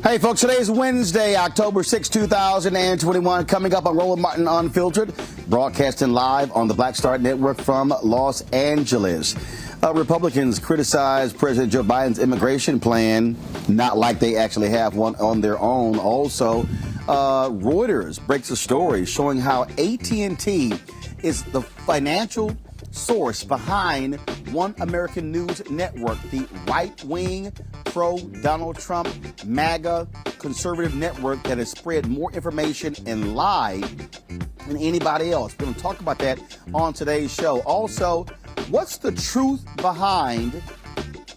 Hey, folks, today is Wednesday, October 6, 2021. Coming up on Roland Martin Unfiltered, broadcasting live on the Black Star Network from Los Angeles. Republicans criticize President Joe Biden's immigration plan, not like they actually have one on their own. Also, Reuters breaks a story showing how AT&T is the financial source behind One American News Network, the right-wing, pro-Donald Trump, MAGA, conservative network that has spread more information and lied than anybody else. We're going to talk about that on today's show. Also, what's the truth behind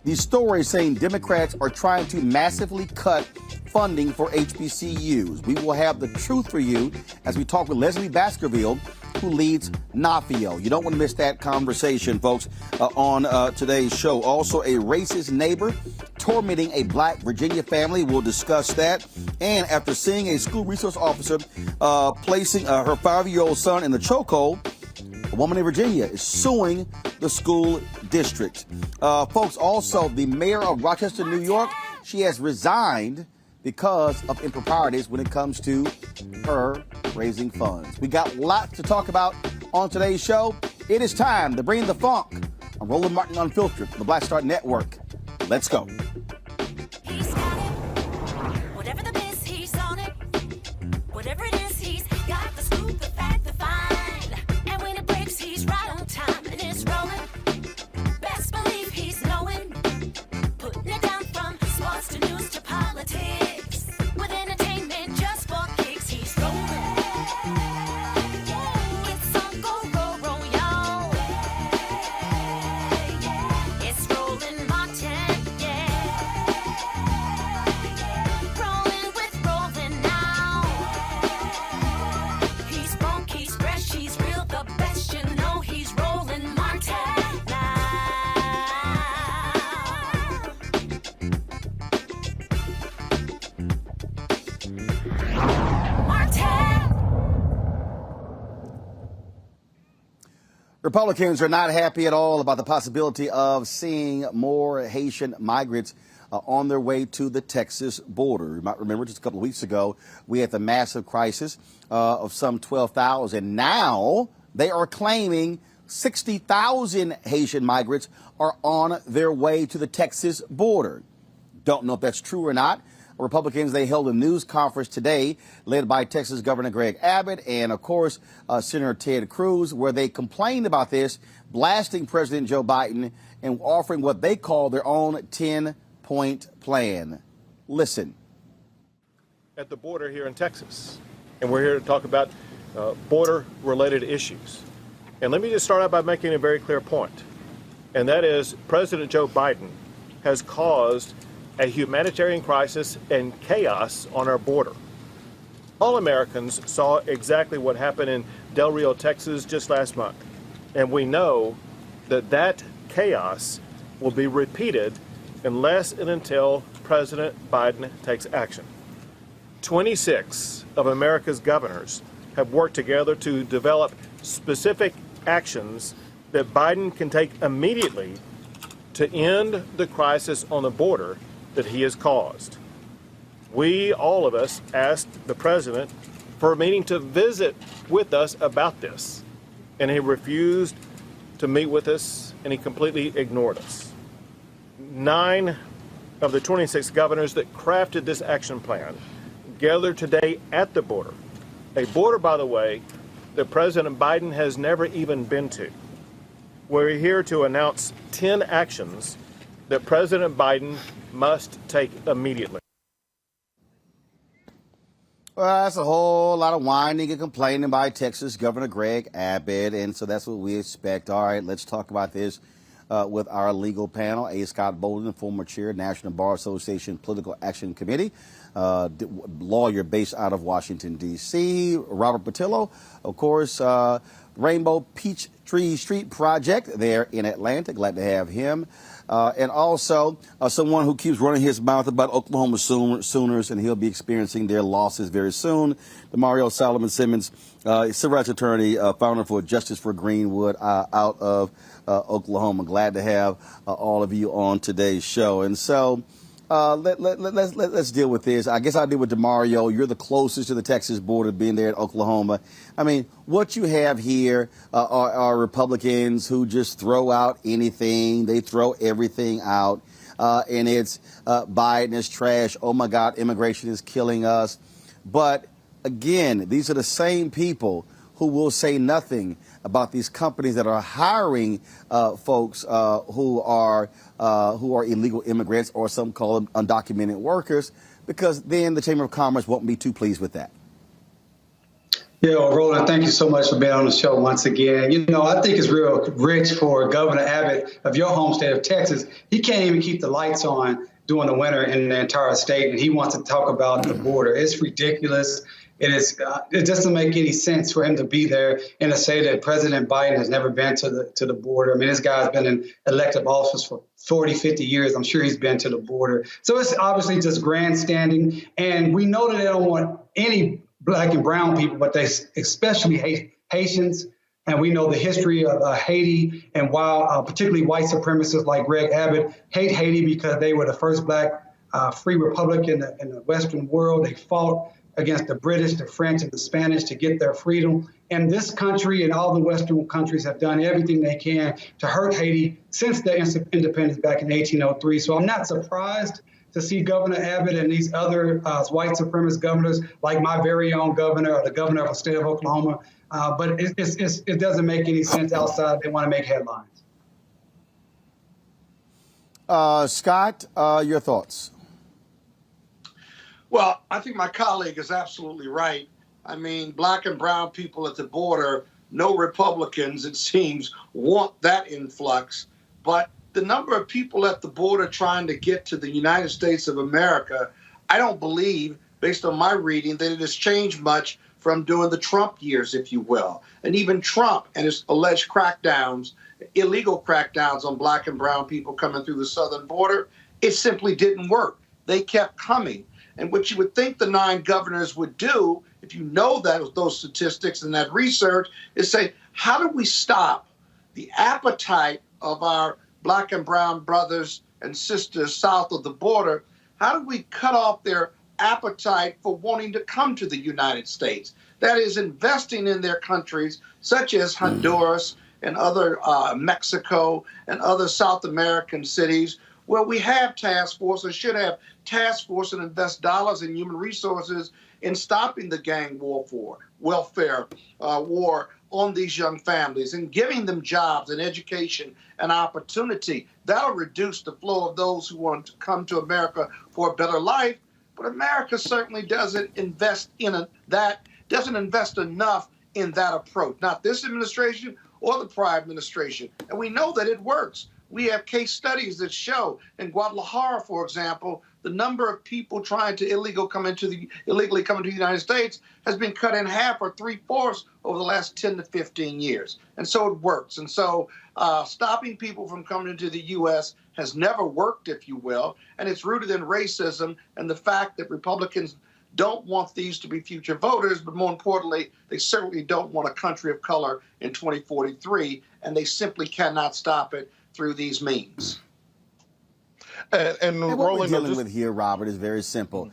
these stories saying Democrats are trying to massively cut funding for HBCUs? We will have the truth for you as we talk with Leslie Baskerville, who leads NAFIO. You don't want to miss that conversation, folks, on today's show. Also, a racist neighbor tormenting a black Virginia family. We'll discuss that. And after seeing a school resource officer placing her 5-year-old son in the chokehold, a woman in Virginia is suing the school district. Folks, also, the mayor of Rochester, New York, she has resigned because of improprieties when it comes to her raising funds. We got lots to talk about on today's show. It is time to bring the funk on Roland Martin Unfiltered, the Black Star Network. Let's go. He's got it. Whatever the biz, he's on it. Whatever it is, he's got the scoop, the fact, the find. And when it breaks, he's right on time and it's rolling. Best believe he's knowing. Putting it down from sports to news to politics. With entertainment just for kicks, he's rolling. It's on go, roll, y'all. It's Roland Martin, yeah. Rolling with Roland now. He's funk, he's fresh, he's real, the best, you know he's Roland Martin now. Republicans are not happy at all about the possibility of seeing more Haitian migrants on their way to the Texas border. You might remember just a couple of weeks ago, we had the massive crisis of some 12,000. Now they are claiming 60,000 Haitian migrants are on their way to the Texas border. Don't know if that's true or not. Republicans, they held a news conference today led by Texas Governor Greg Abbott and, of course, Senator Ted Cruz, where they complained about this, blasting President Joe Biden and offering what they call their own 10-point plan. Listen. At the border here in Texas, and we're here to talk about border-related issues. And let me just start out by making a very clear point, and that is President Joe Biden has caused a humanitarian crisis and chaos on our border. All Americans saw exactly what happened in Del Rio, Texas just last month. And we know that that chaos will be repeated unless and until President Biden takes action. 26 of America's governors have worked together to develop specific actions that Biden can take immediately to end the crisis on the border that he has caused. We, all of us, asked the president for a meeting to visit with us about this, and he refused to meet with us, and he completely ignored us. 9 of the 26 governors that crafted this action plan gathered today at the border, a border, by the way, that President Biden has never even been to. We're here to announce 10 actions that President Biden must take immediately. Well, that's a whole lot of whining and complaining by Texas Governor Greg Abbott, and so that's what we expect. All right, let's talk about this with our legal panel. A. Scott Bolden, former chair, National Bar Association Political Action Committee, lawyer based out of Washington, D.C. Robert Patillo, of course, Rainbow Peach Tree Street Project there in Atlanta. Glad to have him. And also someone who keeps running his mouth about Oklahoma Sooners, and he'll be experiencing their losses very soon. Demario Solomon Simmons, civil rights attorney, founder for Justice for Greenwood out of Oklahoma. Glad to have all of you on today's show. And so Let's deal with this. I guess I'll deal with DeMario. You're the closest to the Texas border, being there in Oklahoma. I mean, what you have here are Republicans who just throw out anything. They throw everything out. And it's Biden is trash. Oh, my God, immigration is killing us. But again, these are the same people who will say nothing about these companies that are hiring folks who are illegal immigrants, or some call them undocumented workers, because then the Chamber of Commerce won't be too pleased with that. Yeah, well, Roland, thank you so much for being on the show once again. You know, I think it's real rich for Governor Abbott of your home state of Texas. He can't even keep the lights on during the winter in the entire state, and he wants to talk about the border. It's ridiculous. It doesn't make any sense for him to be there and to say that President Biden has never been to the border. I mean, this guy's been in elective office for 40, 50 years. I'm sure he's been to the border. So it's obviously just grandstanding. And we know that they don't want any Black and brown people, but they especially hate Haitians. And we know the history of Haiti, and while particularly white supremacists like Greg Abbott hate Haiti because they were the first Black free republic in the Western world. They fought against the British, the French, and the Spanish to get their freedom. And this country and all the Western countries have done everything they can to hurt Haiti since their independence back in 1803. So I'm not surprised to see Governor Abbott and these other white supremacist governors, like my very own governor, or the governor of the state of Oklahoma. But it doesn't make any sense outside. They want to make headlines. Scott, your thoughts? Well, I think my colleague is absolutely right. I mean, Black and brown people at the border, no Republicans, it seems, want that influx. But the number of people at the border trying to get to the United States of America, I don't believe, based on my reading, that it has changed much from during the Trump years, if you will. And even Trump and his alleged crackdowns, illegal crackdowns on Black and brown people coming through the southern border, it simply didn't work. They kept coming. And what you would think the 9 governors would do, if you know that those statistics and that research, is say, how do we stop the appetite of our Black and brown brothers and sisters south of the border? How do we cut off their appetite for wanting to come to the United States? That is, investing in their countries, such as Honduras and other Mexico and other South American cities, where we have task force, or should have task force, and invest dollars and human resources in stopping the gang welfare war on these young families and giving them jobs and education and opportunity. That'll reduce the flow of those who want to come to America for a better life. But America certainly doesn't invest doesn't invest enough in that approach. Not this administration or the prior administration. And we know that it works. We have case studies that show in Guadalajara, for example, the number of people trying to illegally come into the United States has been cut in half or 3/4 over the last 10 to 15 years. And so it works. And so stopping people from coming into the U.S. has never worked, if you will. And it's rooted in racism and the fact that Republicans don't want these to be future voters, but more importantly, they certainly don't want a country of color in 2043, and they simply cannot stop it through these means. And what Roland, we're dealing with here, Robert, is very simple.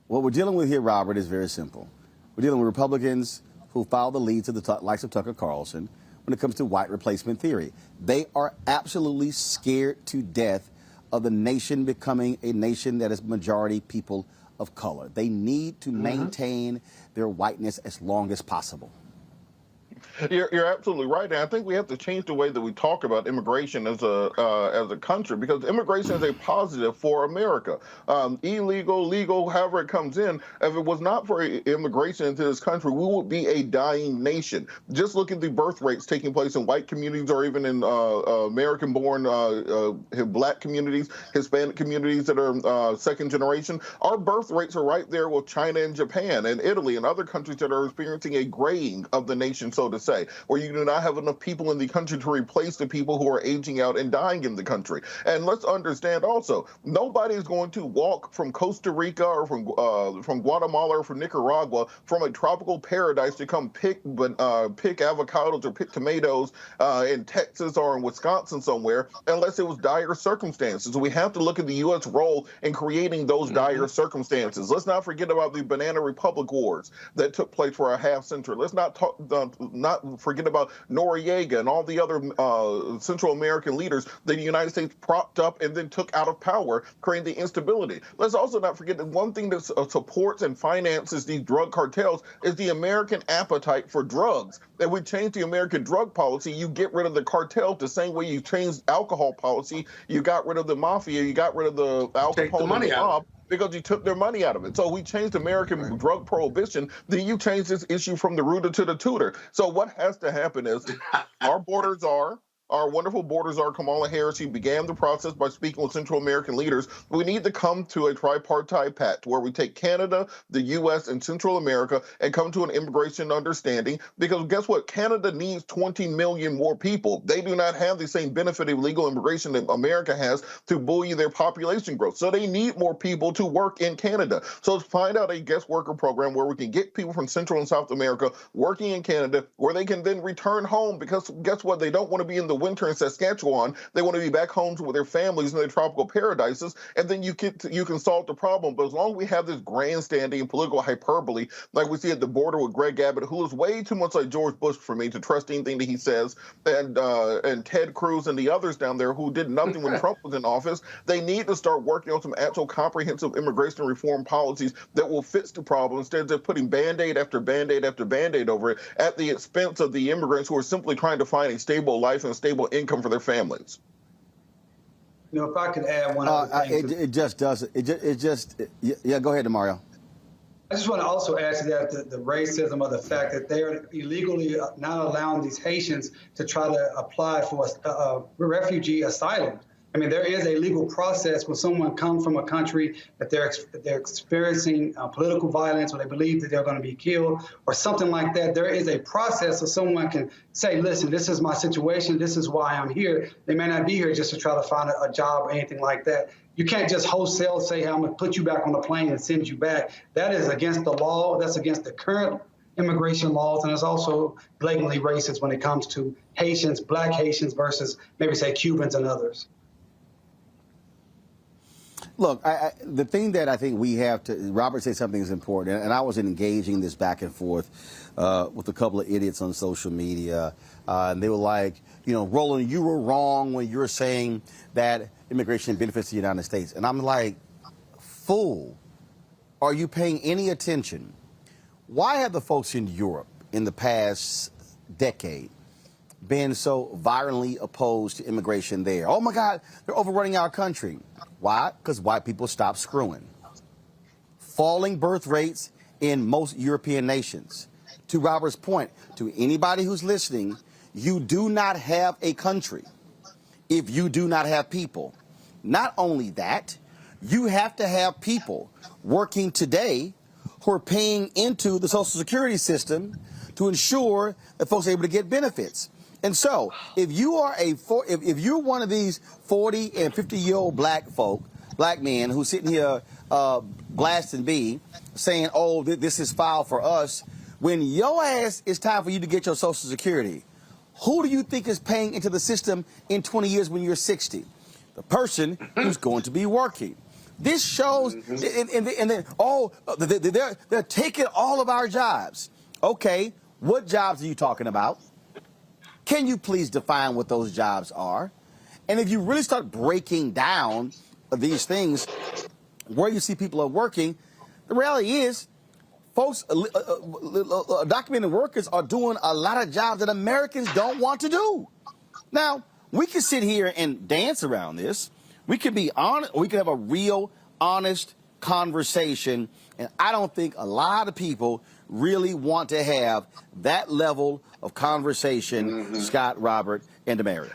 What we're dealing with here, Robert, is very simple. We're dealing with Republicans who follow the lead to the likes of Tucker Carlson when it comes to white replacement theory. They are absolutely scared to death of the nation becoming a nation that is majority people of color. They need to maintain their whiteness as long as possible. You're absolutely right, and I think we have to change the way that we talk about immigration as a country, because immigration is a positive for America. Illegal, legal, however it comes in, if it was not for immigration into this country, we would be a dying nation. Just look at the birth rates taking place in white communities, or even in American-born Black communities, Hispanic communities that are second generation. Our birth rates are right there with China and Japan and Italy and other countries that are experiencing a graying of the nation, so to say, where you do not have enough people in the country to replace the people who are aging out and dying in the country. And let's understand also, nobody is going to walk from Costa Rica or from Guatemala or from Nicaragua from a tropical paradise to come pick avocados or pick tomatoes in Texas or in Wisconsin somewhere, unless it was dire circumstances. So we have to look at the U.S. role in creating those dire circumstances. Let's not forget about the Banana Republic Wars that took place for a half century. Let's not forget about Noriega and all the other Central American leaders that the United States propped up and then took out of power, creating the instability. Let's also not forget that one thing that supports and finances these drug cartels is the American appetite for drugs. If we change the American drug policy, you get rid of the cartel the same way you changed alcohol policy. You got rid of the mafia, you got rid of the Al Capone and the mob, because you took their money out of it. So we changed American drug prohibition, then you change this issue from the rooter to the tutor. So what has to happen is our wonderful borders are Kamala Harris. She began the process by speaking with Central American leaders. We need to come to a tripartite pact where we take Canada, the U.S., and Central America and come to an immigration understanding, because guess what? Canada needs 20 million more people. They do not have the same benefit of legal immigration that America has to buoy their population growth. So they need more people to work in Canada. So let's find out a guest worker program where we can get people from Central and South America working in Canada, where they can then return home, because guess what? They don't want to be in the winter in Saskatchewan. They want to be back home with their families in their tropical paradises, and then you can solve the problem. But as long as we have this grandstanding and political hyperbole, like we see at the border with Greg Abbott, who is way too much like George Bush for me to trust anything that he says, and Ted Cruz and the others down there who did nothing when Trump was in office, they need to start working on some actual comprehensive immigration reform policies that will fix the problem, instead of just putting Band-Aid after Band-Aid after Band-Aid over it at the expense of the immigrants who are simply trying to find a stable life and a stable income for their families. You know, if I could add one other thing. It just doesn't. Yeah, go ahead, Mario. I just want to also add to that the racism of the fact that they're illegally not allowing these Haitians to try to apply for a refugee asylum. I mean, there is a legal process when someone comes from a country that they're experiencing political violence, or they believe that they're going to be killed or something like that. There is a process so someone can say, listen, this is my situation. This is why I'm here. They may not be here just to try to find a job or anything like that. You can't just wholesale say, hey, I'm going to put you back on the plane and send you back. That is against the law. That's against the current immigration laws, and it's also blatantly racist when it comes to Haitians, Black Haitians versus maybe say Cubans and others. Look, the thing that I think we have to, Robert said something is important, and I was engaging this back and forth with a couple of idiots on social media, and they were like, you know, Roland, you were wrong when you were saying that immigration benefits the United States. And I'm like, fool, are you paying any attention? Why have the folks in Europe in the past decade been so violently opposed to immigration there? Oh my God, they're overrunning our country. Why? Because white people stopped screwing. Falling birth rates in most European nations. To Robert's point, to anybody who's listening, you do not have a country if you do not have people. Not only that, you have to have people working today who are paying into the Social Security system to ensure that folks are able to get benefits. And so, if you are if you're one of these 40 and 50-year-old black men who's sitting here blasting B, saying, "Oh, this is foul for us," when your ass is time for you to get your Social Security, who do you think is paying into the system in 20 years when you're 60? The person who's going to be working. This shows, and then they're taking all of our jobs. Okay, what jobs are you talking about? Can you please define what those jobs are? And if you really start breaking down these things, where you see people are working, the reality is, folks, documented workers are doing a lot of jobs that Americans don't want to do. Now, we can sit here and dance around this. We can be honest, or we can have a real, honest conversation. And I don't think a lot of people really want to have that level of conversation, Scott, Robert, and Mario.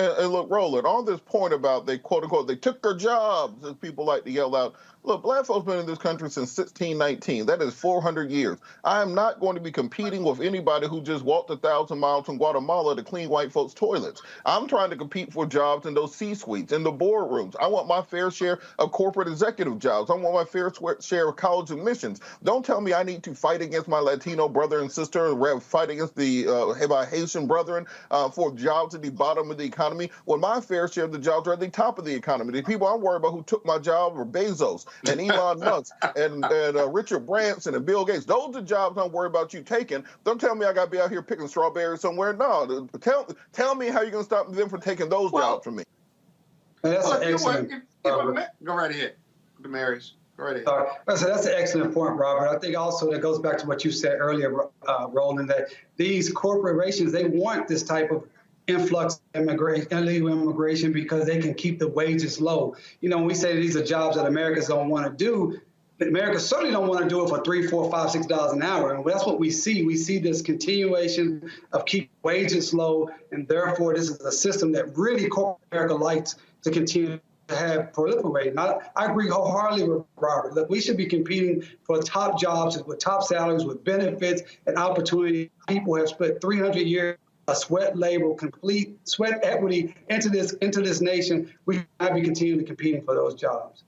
And look, Roland, on this point about they quote unquote they took their jobs, as people like to yell out. Look, black folks been in this country since 1619. That is 400 years. I am not going to be competing with anybody who just walked 1,000 miles from Guatemala to clean white folks' toilets. I'm trying to compete for jobs in those C-suites, in the boardrooms. I want my fair share of corporate executive jobs. I want my fair share of college admissions. Don't tell me I need to fight against my Latino brother and sister, or fight against my Haitian brethren for jobs at the bottom of the economy, when my fair share of the jobs are at the top of the economy. The people I'm worried about who took my job were Bezos and Elon Musk and Richard Branson and Bill Gates. Those are jobs I'm worried about you taking. Don't tell me I got to be out here picking strawberries somewhere. No, tell me how you're going to stop them from taking those jobs from me. That's an excellent. Go right ahead, Damaris. Go right ahead. So that's an excellent point, Robert. I think also that goes back to what you said earlier, Roland, that these corporations, they want this type of influx of illegal immigration because they can keep the wages low. You know, when we say these are jobs that Americans don't want to do, but America certainly don't want to do it for $3, $4, $5, $6 an hour. And that's what we see. We see this continuation of keep wages low, and therefore this is a system that really corporate America likes to continue to have proliferate. And I agree wholeheartedly with Robert. Look, we should be competing for top jobs with top salaries, with benefits and opportunity. People have spent 300 years sweat labor, complete sweat equity into this nation. We should be continuing to competing for those jobs.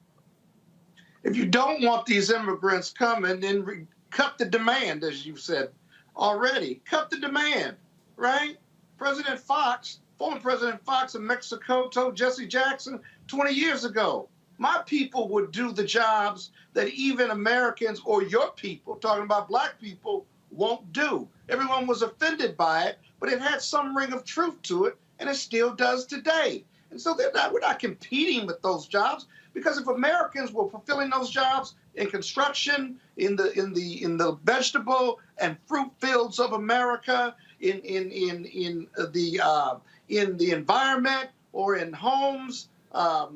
If you don't want these immigrants coming, then cut the demand, as you said already. Cut the demand, right? President Fox, former President Fox of Mexico, told Jesse Jackson 20 years ago, my people would do the jobs that even Americans or your people, talking about black people, won't do. Everyone was offended by it, but it had some ring of truth to it, and it still does today. And so we're not competing with those jobs, because if Americans were fulfilling those jobs in construction, in the vegetable and fruit fields of America, in the environment or in homes,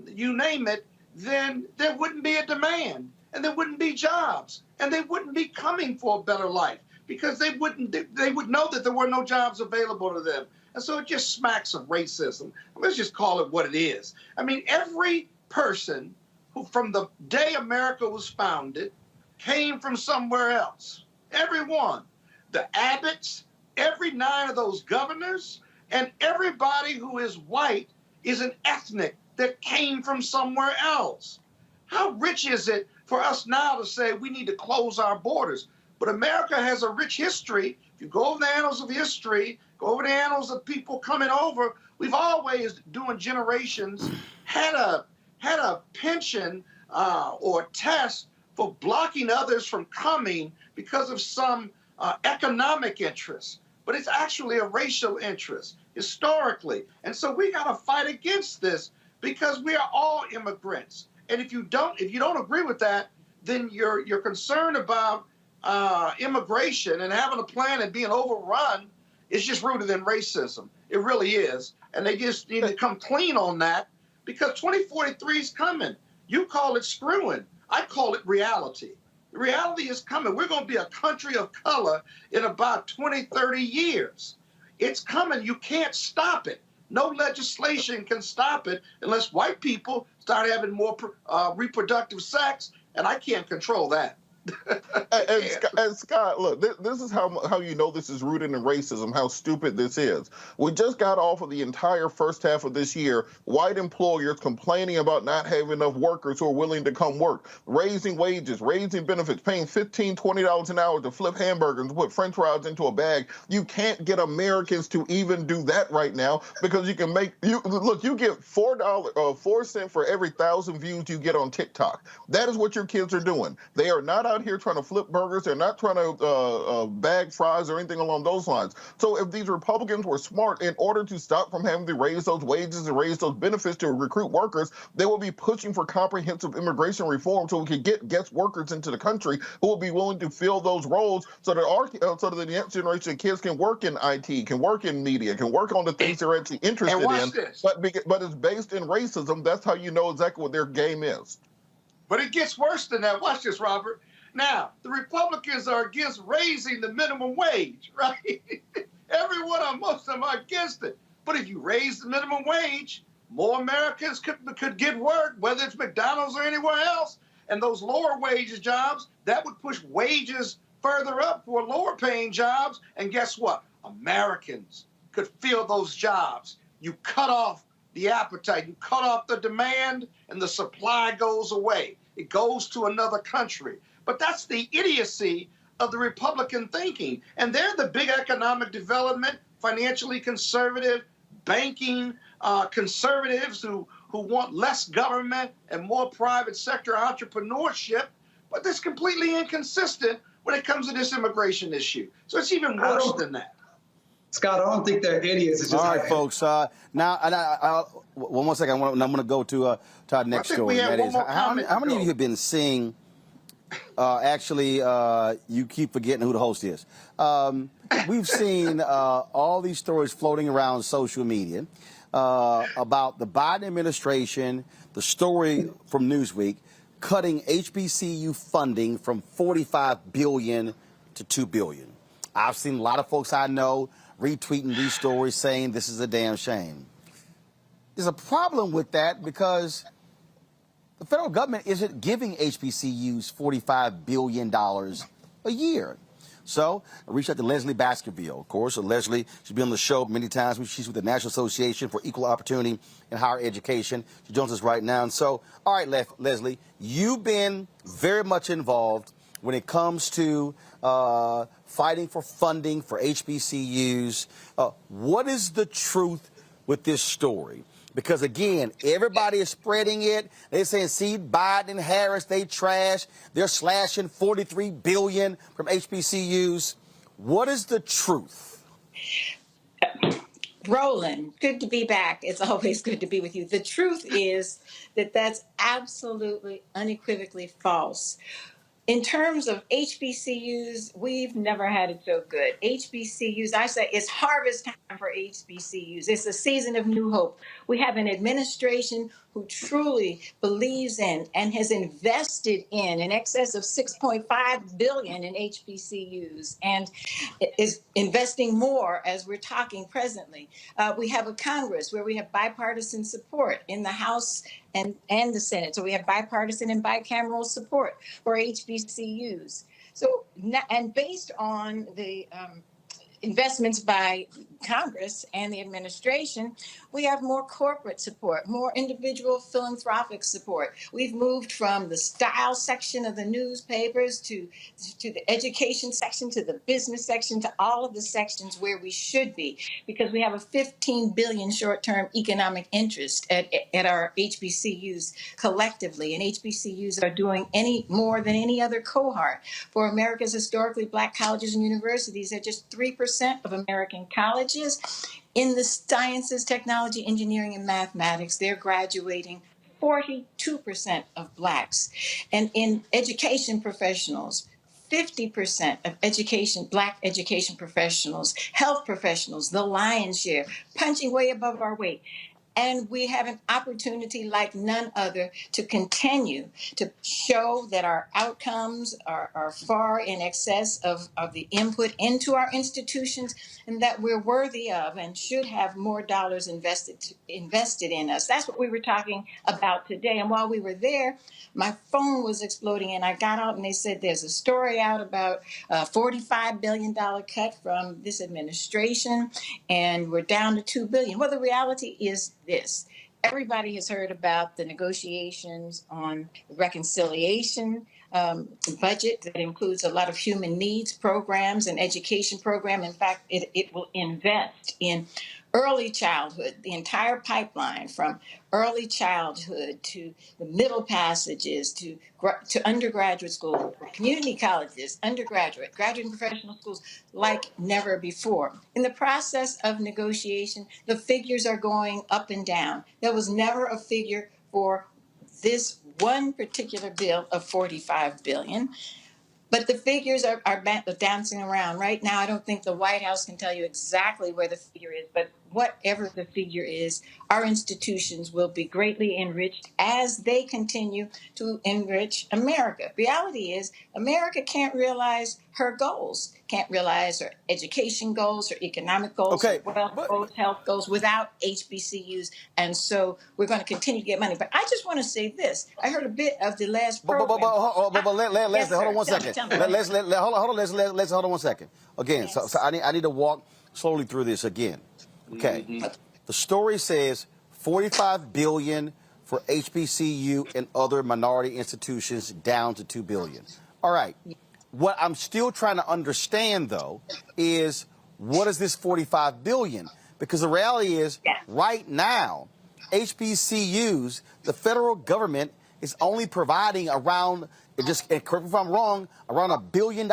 you name it, then there wouldn't be a demand, and there wouldn't be jobs, and they wouldn't be coming for a better life, because they would know that there were no jobs available to them. And so it just smacks of racism. Let's just call it what it is. I mean, every person who from the day America was founded came from somewhere else. Everyone. The Abbotts, every 9 of those governors, and everybody who is white is an ethnic that came from somewhere else. How rich is it for us now to say we need to close our borders? But America has a rich history. If you go over the annals of history, go over the annals of people coming over, we've always, during generations, had a penchant or test for blocking others from coming because of some economic interest. But it's actually a racial interest, historically. And so we got to fight against this, because we are all immigrants. And if you don't agree with that, then you're concerned about immigration and having a plan and being overrun is just rooted in racism. It really is. And they just need to come clean on that, because 2043 is coming. You call it screwing. I call it reality. The reality is coming. We're going to be a country of color in about 20, 30 years. It's coming. You can't stop it. No legislation can stop it unless white people start having more reproductive sex, and I can't control that. And Scott, look, this is how you know this is rooted in racism, how stupid this is. We just got off of the entire first half of this year, white employers complaining about not having enough workers who are willing to come work, raising wages, raising benefits, paying $15, $20 an hour to flip hamburgers and put french fries into a bag. You can't get Americans to even do that right now, because you get $4 cents for every 1,000 views you get on TikTok. That is what your kids are doing. They are not out here trying to flip burgers. They're not trying to bag fries or anything along those lines. So if these Republicans were smart, in order to stop from having to raise those wages and raise those benefits to recruit workers, they will be pushing for comprehensive immigration reform so we can get guest workers into the country who will be willing to fill those roles, so that the next generation of kids can work in IT, can work in media, can work on the things they're actually interested in. This. But it's based in racism. That's how you know exactly what their game is. But it gets worse than that. Watch this, Robert. Now, the Republicans are against raising the minimum wage, right? Most of them are against it. But if you raise the minimum wage, more Americans could get work, whether it's McDonald's or anywhere else. And those lower wages jobs, that would push wages further up for lower paying jobs. And guess what? Americans could fill those jobs. You cut off the appetite, you cut off the demand, and the supply goes away. It goes to another country. But that's the idiocy of the Republican thinking. And they're the big economic development, financially conservative, banking conservatives who want less government and more private sector entrepreneurship. But that's completely inconsistent when it comes to this immigration issue. So it's even worse than that. Scott, I don't think they're idiots. It's just all right, folks. Now, one more second. I'm going to go to our next story. That is, how many of you have been seeing? Actually, you keep forgetting who the host is. We've seen all these stories floating around social media about the Biden administration, the story from Newsweek, cutting HBCU funding from $45 billion to $2 billion. I've seen a lot of folks I know retweeting these stories saying this is a damn shame. There's a problem with that because the federal government isn't giving HBCUs $45 billion a year. So I reached out to Leslie Baskerville, of course. So Leslie, she's been on the show many times. She's with the National Association for Equal Opportunity in Higher Education. She joins us right now. And so, all right, Leslie, you've been very much involved when it comes to fighting for funding for HBCUs. What is the truth with this story? Because, again, everybody is spreading it. They're saying, see, Biden and Harris, they trash. They're slashing $43 billion from HBCUs. What is the truth? Roland, good to be back. It's always good to be with you. The truth is that that's absolutely unequivocally false. In terms of HBCUs, we've never had it so good. HBCUs, I say it's harvest time for HBCUs. It's a season of new hope. We have an administration who truly believes in and has invested in excess of $6.5 billion in HBCUs and is investing more as we're talking presently. We have a Congress where we have bipartisan support in the House and the Senate. So we have bipartisan and bicameral support for HBCUs. So, and based on the investments by Congress and the administration, we have more corporate support, more individual philanthropic support. We've moved from the style section of the newspapers to the education section, to the business section, to all of the sections where we should be, because we have a $15 billion short-term economic interest at our HBCUs collectively, and HBCUs are doing more than any other cohort. For America's historically Black colleges and universities, they're just 3% of American colleges. In the sciences, technology, engineering, and mathematics, they're graduating 42% of Blacks. And in education professionals, 50% of Black education professionals, health professionals, the lion's share, punching way above our weight. And we have an opportunity like none other to continue to show that our outcomes are far in excess of the input into our institutions, and that we're worthy of and should have more dollars invested in us. That's what we were talking about today. And while we were there, my phone was exploding, and I got out and they said there's a story out about a $45 billion cut from this administration, and we're down to $2 billion. Well, the reality is this. Everybody has heard about the negotiations on the reconciliation budget that includes a lot of human needs programs and education program. In fact, it will invest in early childhood, the entire pipeline from early childhood to the middle passages to undergraduate school, community colleges, undergraduate, graduate and professional schools like never before. In the process of negotiation, the figures are going up and down. There was never a figure for this one particular bill of $45 billion. But the figures are dancing around. Right now, I don't think the White House can tell you exactly where the figure is, but whatever the figure is, our institutions will be greatly enriched as they continue to enrich America. Reality is, America can't realize her goals can't realize their education goals, or economic goals, or Okay, wealth but goals, health goals without HBCUs. And so we're going to continue to get money. But I just want to say this. I heard a bit of the last program. Leslie, Yes, hold on sir. one Tell me, second. tell me. Go ahead. Hold on, Leslie, hold on one second. Again, so Yes. I need to walk slowly through this again. Okay, the story says 45 billion for HBCU and other minority institutions, down to 2 billion. All right. What I'm still trying to understand, though, is what is this 45 billion? Because the reality is, Yeah. right now, HBCUs, the federal government is only providing around, and correct me if I'm wrong, around $1 billion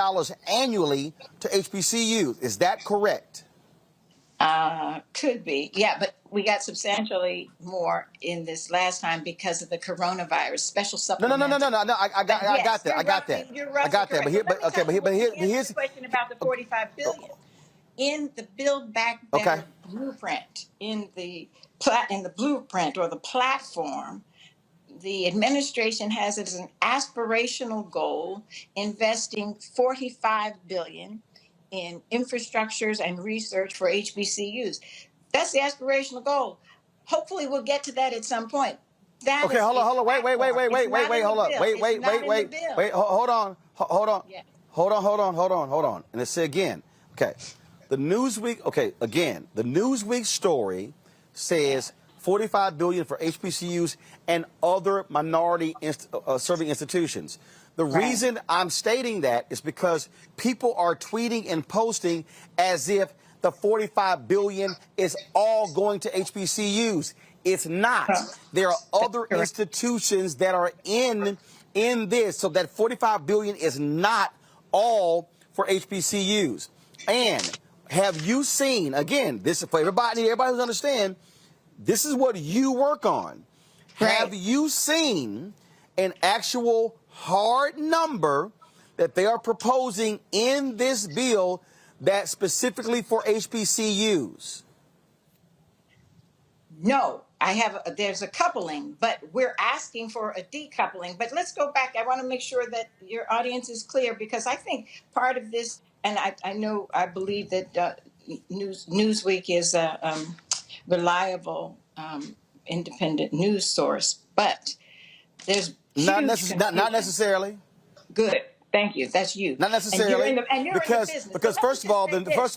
annually to HBCUs. Is that correct? Could be. Yeah, but we got substantially more in this last time because of the coronavirus special No, no, no, no, supplemental. no, no. I got Yes, that. I got that. you're I roughly got that. correct. But here, Let me tell you, but let me answer here's the question about the 45 billion. In the Build Back okay. Better blueprint, in the blueprint or the platform, the administration has it as an aspirational goal, investing 45 billion in infrastructures and research for HBCUs. That's the aspirational goal. Hopefully, we'll get to that at some point. That Okay, is hold a on, wait, platform. It's not in the hold up, bill. It's not in the bill. hold on, Yeah. hold on. And let's say again, okay, the Newsweek, okay, again, the Newsweek story says 45 billion for HBCUs and other minority serving institutions. The Right. reason I'm stating that is because people are tweeting and posting as if the 45 billion is all going to HBCUs. It's not. There are other Correct. institutions that are in this, so that 45 billion is not all for HBCUs. And have you seen, again, this is for everybody who's understand, this is what you work on. Right. Have you seen an actual hard number that they are proposing in this bill that's specifically for HBCUs? No, there's a coupling, but we're asking for a decoupling. But let's go back. I want to make sure that your audience is clear, because I think part of this, and I believe that Newsweek is a reliable, independent news source, but there's Not, huge not confusion. necessarily. Good. Thank you. That's you. Not necessarily. And you're in the business. Because But let first me of all, just say this.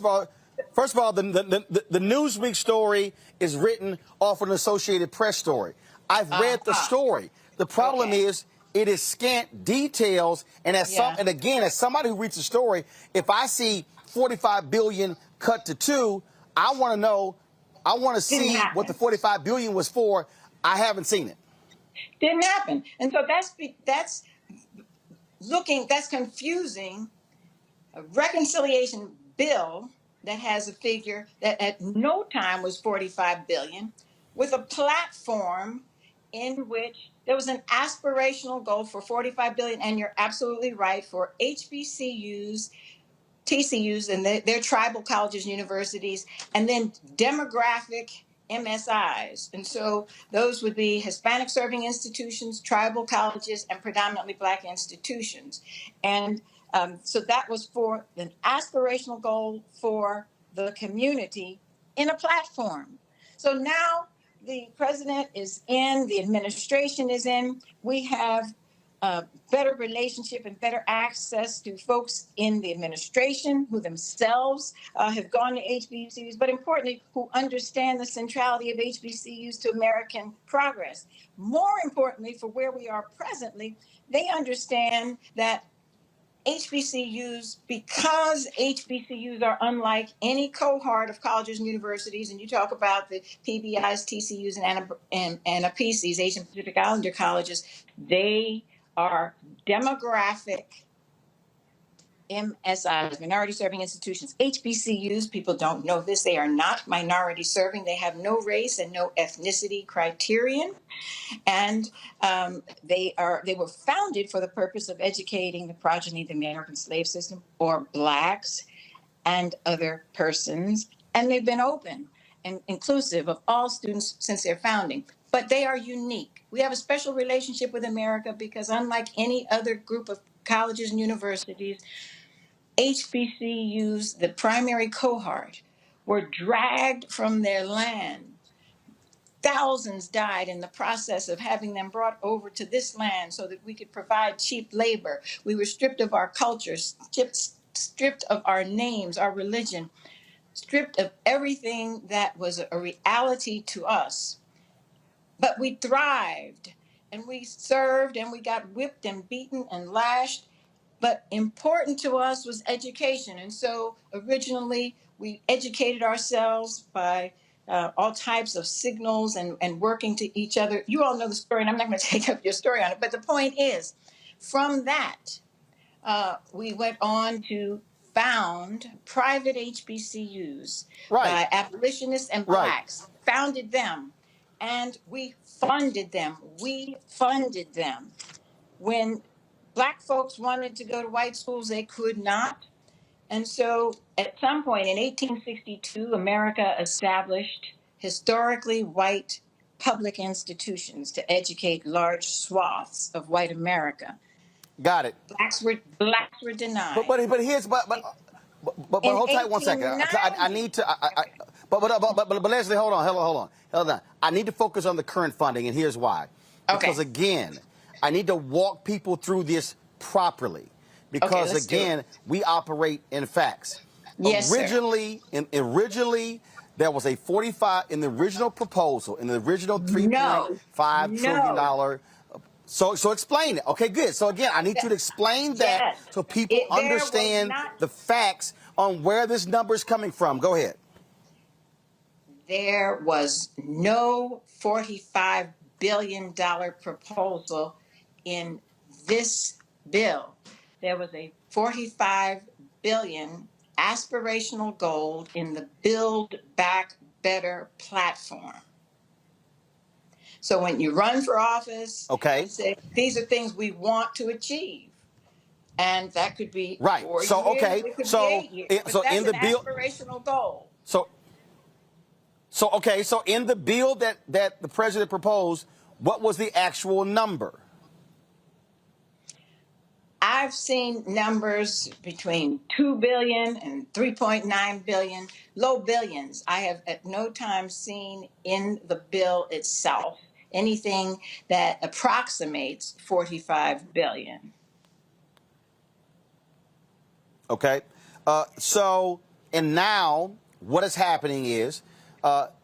the Newsweek story is written off an Associated Press story. I've read the story. The problem Okay. is it is scant details, and as somebody who reads the story, if I see 45 billion cut to 2, I want to know. I want to see what the 45 billion was for. I haven't seen it. Didn't happen. And so that's confusing a reconciliation bill that has a figure that at no time was 45 billion, with a platform in which there was an aspirational goal for 45 billion. And you're absolutely right, for HBCUs, TCUs, and their tribal colleges and universities, and then demographic MSIs. And so those would be Hispanic serving institutions, tribal colleges, and predominantly Black institutions. And so that was for an aspirational goal for the community in a platform. So now the president is in, the administration is in, we have better relationship and better access to folks in the administration who themselves have gone to HBCUs, but importantly, who understand the centrality of HBCUs to American progress. More importantly, for where we are presently, they understand that HBCUs, because HBCUs are unlike any cohort of colleges and universities, and you talk about the PBIs, TCUs, and APCs, Asian Pacific Islander colleges, they are demographic MSIs, minority serving institutions. HBCUs, people don't know this, they are not minority serving. They have no race and no ethnicity criterion. And they were founded for the purpose of educating the progeny of the American slave system, or Blacks and other persons. And they've been open and inclusive of all students since their founding. But they are unique. We have a special relationship with America because, unlike any other group of colleges and universities, HBCUs, the primary cohort, were dragged from their land. Thousands died in the process of having them brought over to this land so that we could provide cheap labor. We were stripped of our culture, stripped of our names, our religion, stripped of everything that was a reality to us. But we thrived and we served and we got whipped and beaten and lashed. But important to us was education. And so originally we educated ourselves by all types of signals and working to each other. You all know the story, and I'm not going to take up your story on it. But the point is, from that, we went on to found private HBCUs Right. by abolitionists and Right. blacks, founded them, and we funded them. We funded them. When black folks wanted to go to white schools, they could not. And so at some point in 1862, America established historically white public institutions to educate large swaths of white America. Got it. Blacks were But denied. but here's but In hold tight one second. I 1890, need to. But Leslie, hold on. I need to focus on the current funding, and here's why. Because okay, again, I need to walk people through this properly. Because let's do it. again, we operate in facts. Yes, sir. Originally, there was a 45 in the original proposal, in the original $3.5 trillion No. dollar. So explain it. Okay, good. So again, I need you to explain that Yes. so people There was understand not. the facts on where this number is coming from. Go ahead. There was no $45 billion proposal in this bill. There was a $45 billion aspirational goal in the Build Back Better platform. So when you run for office, Okay. you say, these are things we want to achieve. And that could be Right. 4 So years, okay. it could So be 8 years. But so that's in the an bill. aspirational goal. So okay. So in the bill that the president proposed, what was the actual number? I've seen numbers between 2 billion and 3.9 billion, low billions. I have at no time seen in the bill itself anything that approximates 45 billion. Okay. And now what is happening is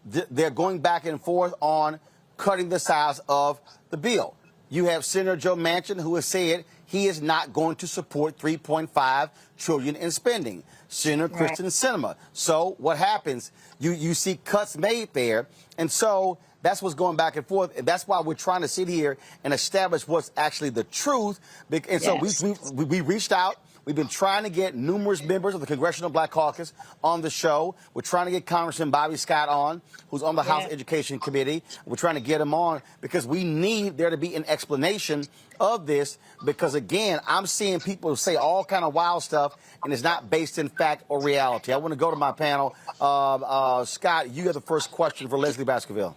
they're going back and forth on cutting the size of the bill. You have Senator Joe Manchin, who has said he is not going to support $3.5 trillion in spending. Senator Right. Kristen Sinema. So what happens? You see cuts made there, and so that's what's going back and forth. And that's why we're trying to sit here and establish what's actually the truth. And so Yes. we reached out. We've been trying to get numerous members of the Congressional Black Caucus on the show. We're trying to get Congressman Bobby Scott on, who's on the House Yeah. Education Committee. We're trying to get him on because we need there to be an explanation of this because, again, I'm seeing people say all kind of wild stuff, and it's not based in fact or reality. I want to go to my panel. Scott, you have the first question for Leslie Baskerville.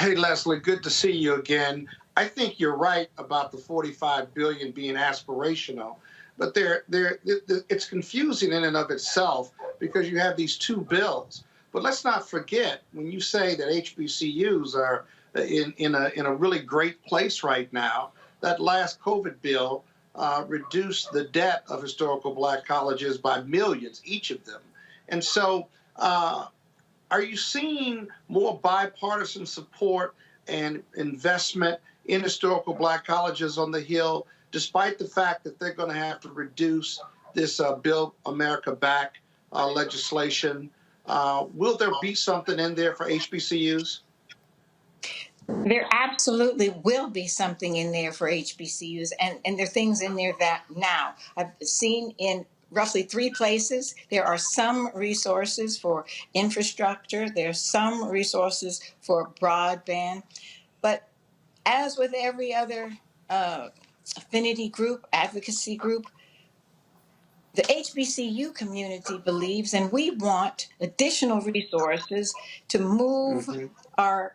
Hey, Leslie, good to see you again. I think you're right about the $45 billion being aspirational, but it's confusing in and of itself because you have these two bills. But let's not forget, when you say that HBCUs are in a really great place right now, that last COVID bill reduced the debt of historical black colleges by millions, each of them. And so are you seeing more bipartisan support and investment in historical black colleges on the Hill, despite the fact that they're going to have to reduce this Build America Back legislation? Will there be something in there for HBCUs? There absolutely will be something in there for HBCUs, and there are things in there that now I've seen in roughly 3 places. There are some resources for infrastructure, there's some resources for broadband, but as with every other affinity group, advocacy group, the HBCU community believes, and we want additional resources to move our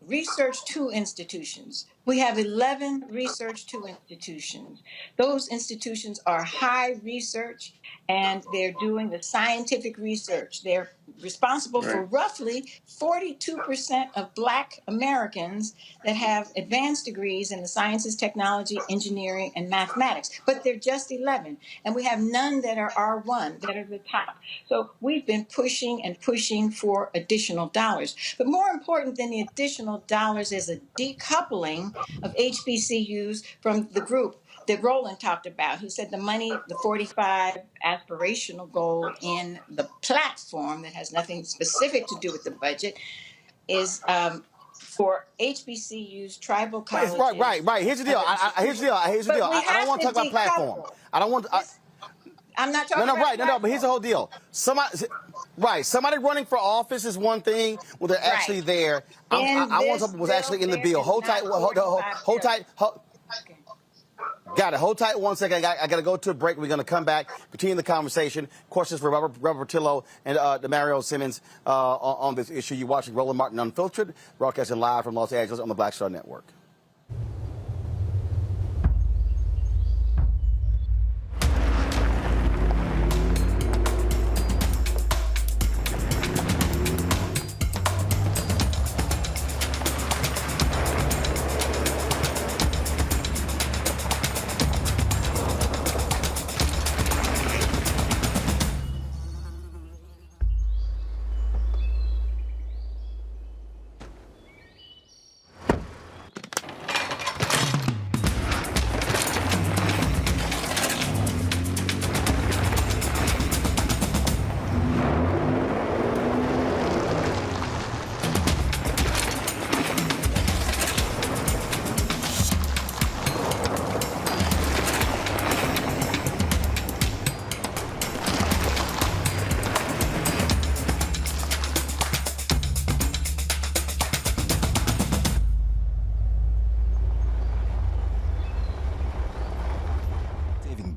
research to institutions, We have 11 research two institutions. Those institutions are high research and they're doing the scientific research. They're responsible for roughly 42% of Black Americans that have advanced degrees in the sciences, technology, engineering, and mathematics. But they're just 11. And we have none that are R1, that are the top. So we've been pushing and pushing for additional dollars. But more important than the additional dollars is a decoupling of HBCUs from the group that Roland talked about, who said the money, the 45 aspirational goal in the platform that has nothing specific to do with the budget is for HBCUs, tribal colleges. Right. Here's the deal. Here's the deal. But we I don't have want to talk about platform. decouple. I don't want. I'm not talking about But here's the whole deal. Somebody running for office is one thing. Well, they're actually there. I want something was actually in the bill. Hold tight. Hold tight. Okay. Got it. Hold tight 1 second. I got to go to a break. We're going to come back, continue the conversation. Questions for Robert Portillo and Demario Simmons on this issue. You're watching Roland Martin Unfiltered, broadcasting live from Los Angeles on the Black Star Network.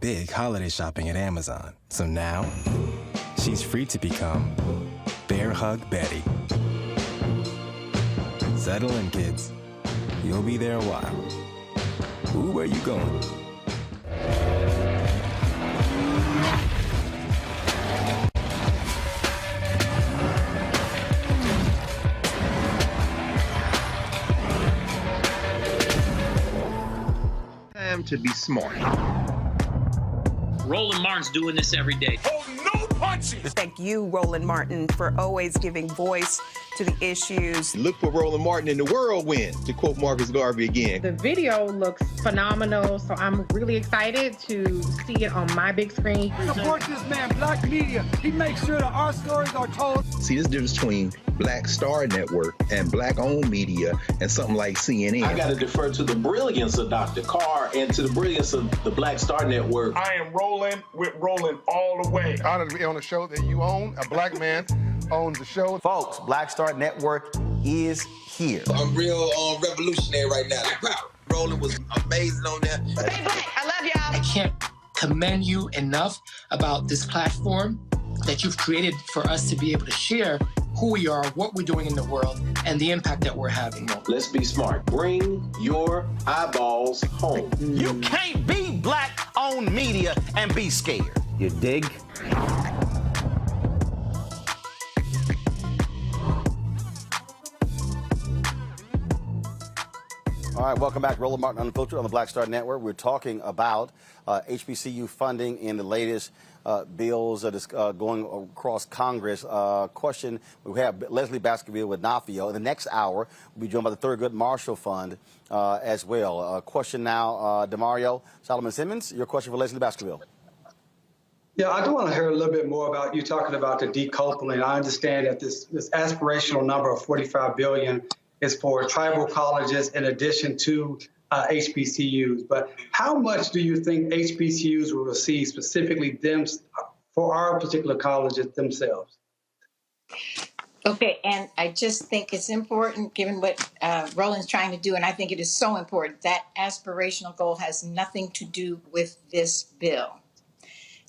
Big holiday shopping at Amazon. So now, she's free to become Bear Hug Betty. Settle in, kids. You'll be there a while. Ooh, where you going? Time to be smart. Roland Martin's doing this every day. Oh, no punches! Thank you, Roland Martin, for always giving voice to the issues. Look for Roland Martin in the whirlwind, to quote Marcus Garvey again. The video looks phenomenal, so I'm really excited to see it on my big screen. Support this man, Black Media. He makes sure that our stories are told. See, this difference between Black Star Network and Black-owned media and something like CNN. I got to defer to the brilliance of Dr. Carr and to the brilliance of the Black Star Network. I am Roland with Roland all the way. Honored to be on a show that you own. A black man owns the show. Folks, Black Star Network is here. I'm real revolutionary right now. Roland was amazing on there. Stay black. I love y'all. I can't commend you enough about this platform that you've created for us to be able to share who we are, what we're doing in the world, and the impact that we're having. Let's be smart. Bring your eyeballs home. You can't be Black-owned media and be scared. You dig? All right, welcome back. Roland Martin Unfiltered on the Black Star Network. We're talking about HBCU funding in the latest bills that is going across Congress. Question, we have Leslie Baskerville with NAFIO. In the next hour, we'll be joined by the Thurgood Marshall Fund as well. Question now, Demario Solomon Simmons, your question for Leslie Baskerville. Yeah, I do want to hear a little bit more about you talking about the decoupling. I understand that this aspirational number of $45 billion is for tribal colleges in addition to HBCUs. But how much do you think HBCUs will receive, specifically them, for our particular colleges themselves? Okay, and I just think it's important, given what Roland's trying to do, and I think it is so important, that aspirational goal has nothing to do with this bill.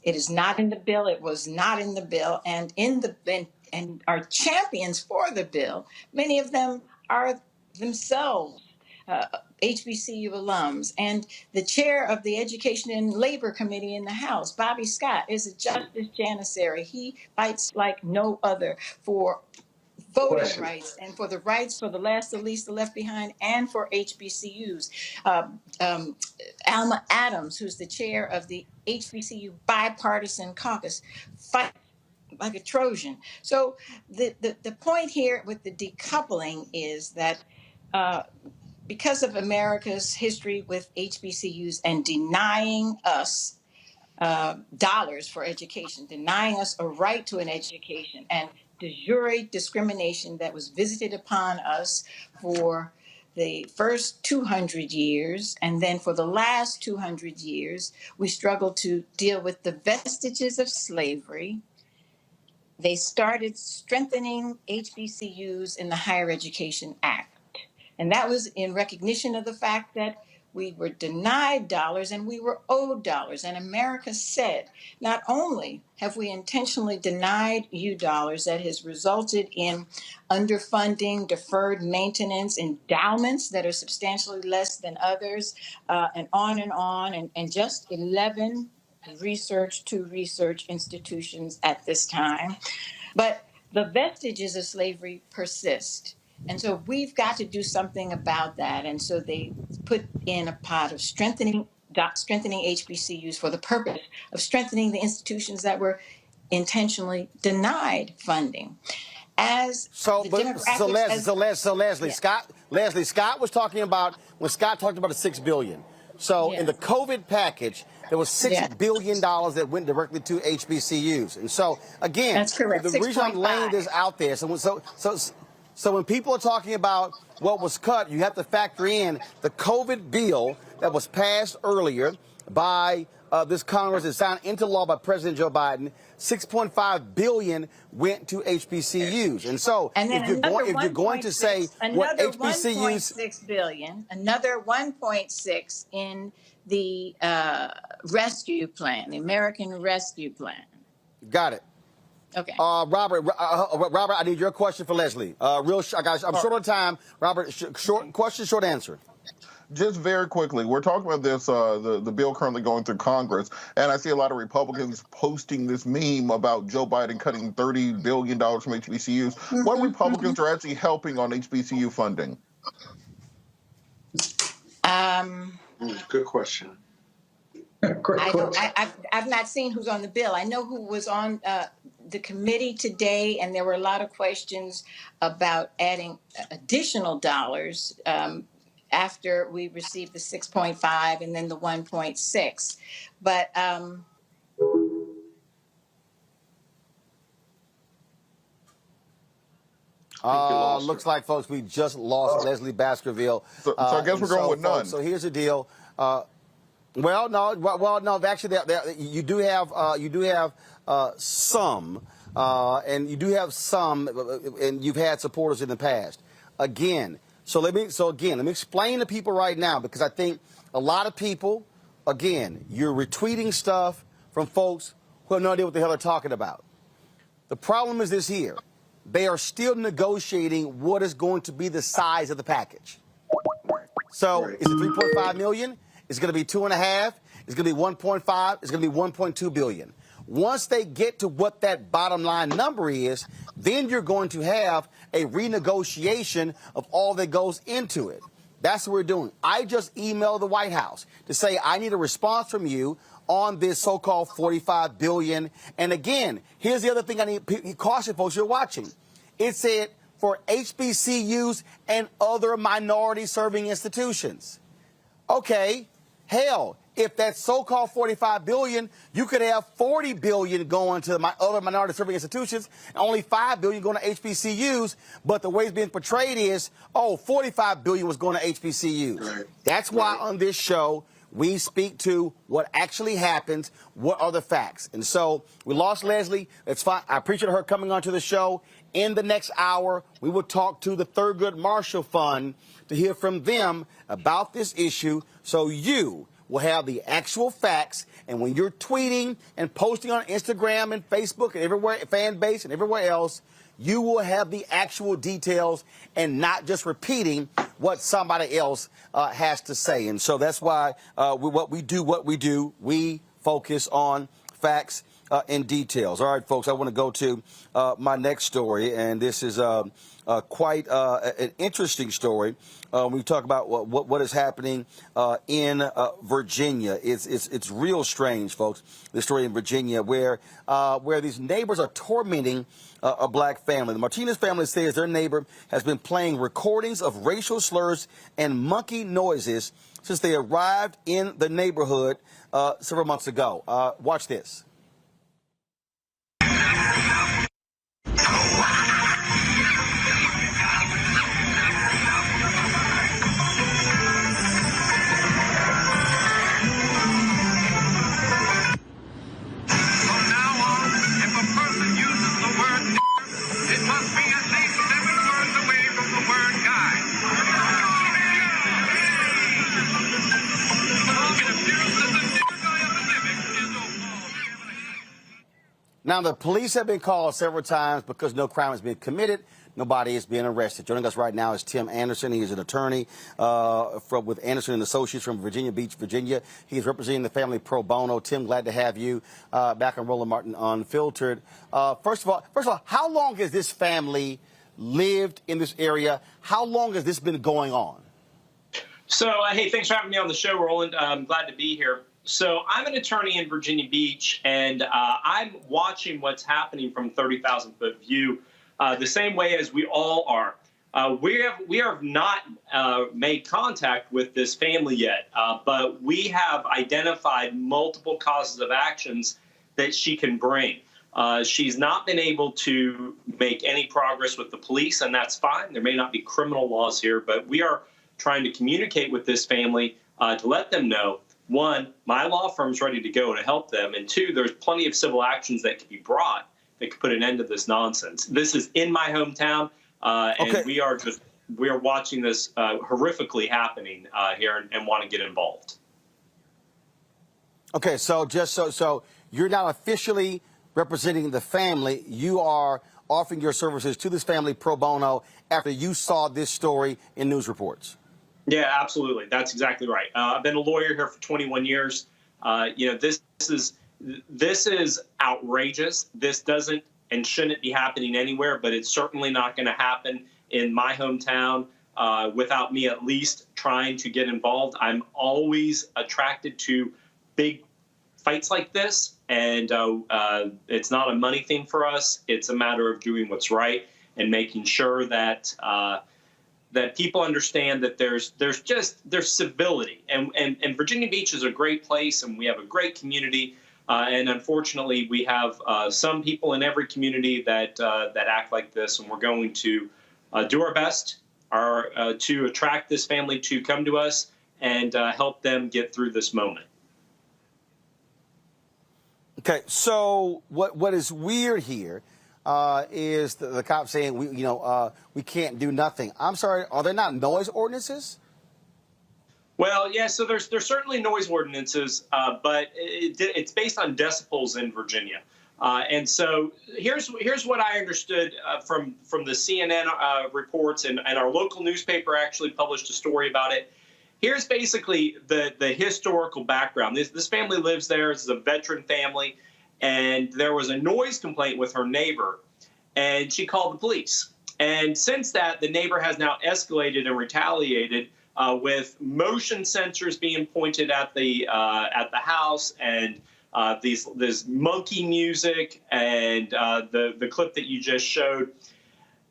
It is not in the bill. It was not in the bill. And and our champions for the bill, many of them are themselves HBCU alums, and the chair of the Education and Labor Committee in the House, Bobby Scott, is a justice janissary. He fights like no other for voting rights and for the rights for the last, the least, the left behind, and for HBCUs. Alma Adams, who's the chair of the HBCU Bipartisan Caucus, fights like a Trojan. So the point here with the decoupling is that because of America's history with HBCUs and denying us dollars for education, denying us a right to an education, and de jure discrimination that was visited upon us for the first 200 years, and then for the last 200 years, we struggled to deal with the vestiges of slavery. They started strengthening HBCUs in the Higher Education Act. And that was in recognition of the fact that we were denied dollars and we were owed dollars. And America said, not only have we intentionally denied you dollars that has resulted in underfunding, deferred maintenance, endowments that are substantially less than others, and on, and just 11 research institutions at this time. But the vestiges of slavery persist. And so we've got to do something about that. And so they put in a pot of strengthening HBCUs for the purpose of strengthening the institutions that were intentionally denied funding. Leslie, Scott was talking about, when Scott talked about the $6 billion. So in the COVID package, there was $6 billion that went directly to HBCUs. And so, again, that's correct. The reason I'm laying this out there, so when people are talking about what was cut, you have to factor in the COVID bill that was passed earlier by this Congress and signed into law by President Joe Biden. $6.5 billion went to HBCUs. And so if you're going to say what HBCUs... $1.6 billion, another 1.6 in the rescue plan, the American Rescue Plan. Got it. Okay. Robert, I need your question for Leslie. I'm short on time. Robert, short question, short answer. Just very quickly, we're talking about this, the bill currently going through Congress, and I see a lot of Republicans posting this meme about Joe Biden cutting $30 billion from HBCUs. What Republicans are actually helping on HBCU funding? Good question. I've not seen who's on the bill. I know who was on the committee today, and there were a lot of questions about adding additional dollars after we received the 6.5 and then the 1.6. But looks like, folks, we just lost Leslie Baskerville. So I guess we're going with none. So here's the deal. No. Actually, you do have some, and you do have some, and you've had supporters in the past. Again, let me explain to people right now, because I think a lot of people, again, you're retweeting stuff from folks who have no idea what the hell they're talking about. The problem is this here. They are still negotiating what is going to be the size of the package. So is it 3.5 million? It's going to be 2.5. It's going to be 1.5. It's going to be 1.2 billion. Once they get to what that bottom line number is, then you're going to have a renegotiation of all that goes into it. That's what we're doing. I just emailed the White House to say I need a response from you on this so-called $45 billion. And again, here's the other thing I need caution folks you're watching. It said for HBCUs and other minority-serving institutions. Okay, hell, if that so-called $45 billion, you could have $40 billion going to other minority-serving institutions, and only $5 billion going to HBCUs. But the way it's being portrayed is, $45 billion was going to HBCUs. Right. That's why on this show we speak to what actually happens, what are the facts. And so we lost Leslie. It's fine. I appreciate her coming onto the show. In the next hour, we will talk to the Thurgood Marshall Fund to hear from them about this issue, so you will have the actual facts. And when you're tweeting and posting on Instagram and Facebook and everywhere, fan base and everywhere else, you will have the actual details and not just repeating what somebody else has to say. And so that's why what we do, we focus on facts and details. All right, folks, I want to go to my next story, and this is quite an interesting story. We talk about what is happening in Virginia. It's real strange, folks. This story in Virginia, where these neighbors are tormenting a black family. The Martinez family says their neighbor has been playing recordings of racial slurs and monkey noises since they arrived in the neighborhood several months ago. Watch this. Now, the police have been called several times because no crime has been committed. Nobody is being arrested. Joining us right now is Tim Anderson. He is an attorney with Anderson & Associates from Virginia Beach, Virginia. He is representing the family pro bono. Tim, glad to have you back on Roland Martin Unfiltered. First of all, how long has this family lived in this area? How long has this been going on? So, hey, thanks for having me on the show, Roland. I'm glad to be here. So I'm an attorney in Virginia Beach, and I'm watching what's happening from 30,000-foot view the same way as we all are. We have not made contact with this family yet, but we have identified multiple causes of actions that she can bring. She's not been able to make any progress with the police, and that's fine. There may not be criminal laws here, but we are trying to communicate with this family to let them know, one, my law firm's ready to go to help them, and two, there's plenty of civil actions that could be brought that could put an end to this nonsense. This is in my hometown, and we are watching this horrifically happening here and want to get involved. Okay, so so you're not officially representing the family. You are offering your services to this family pro bono after you saw this story in news reports. Yeah, absolutely. That's exactly right. I've been a lawyer here for 21 years. This is outrageous. This doesn't and shouldn't be happening anywhere, but it's certainly not going to happen in my hometown without me at least trying to get involved. I'm always attracted to big fights like this, and it's not a money thing for us. It's a matter of doing what's right and making sure that that people understand that there's civility, and Virginia Beach is a great place, and we have a great community, and unfortunately we have some people in every community that act like this, and we're going to do our best to attract this family to come to us and help them get through this moment. Okay, so what is weird here is the cops saying we can't do nothing. I'm sorry, are there not noise ordinances? Well, yeah, so there's certainly noise ordinances, but it's based on decibels in Virginia. And so here's what I understood from the CNN reports, and our local newspaper actually published a story about it. Here's basically the historical background. This family lives there. This is a veteran family. And there was a noise complaint with her neighbor, and she called the police. And since that, the neighbor has now escalated and retaliated with motion sensors being pointed at the house, and this monkey music, and the clip that you just showed.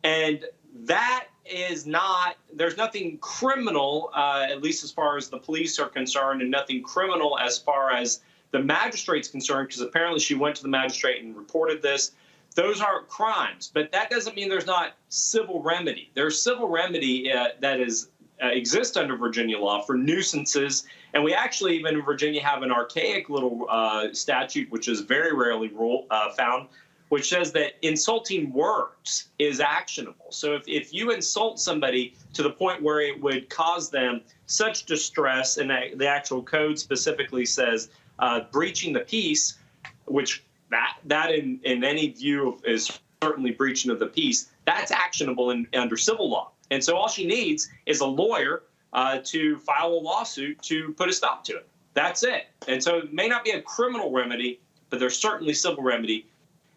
And that is not, there's nothing criminal, at least as far as the police are concerned, and nothing criminal as far as the magistrate's concerned, because apparently she went to the magistrate and reported this. Those aren't crimes, but that doesn't mean there's not civil remedy. There's civil remedy that exists under Virginia law for nuisances, and we actually even in Virginia have an archaic little statute, which is very rarely found, which says that insulting words is actionable. So if you insult somebody to the point where it would cause them such distress, and the actual code specifically says breaching the peace, which that in any view is certainly breaching of the peace. That's actionable under civil law. And so all she needs is a lawyer to file a lawsuit to put a stop to it. That's it. And so it may not be a criminal remedy, but there's certainly civil remedy.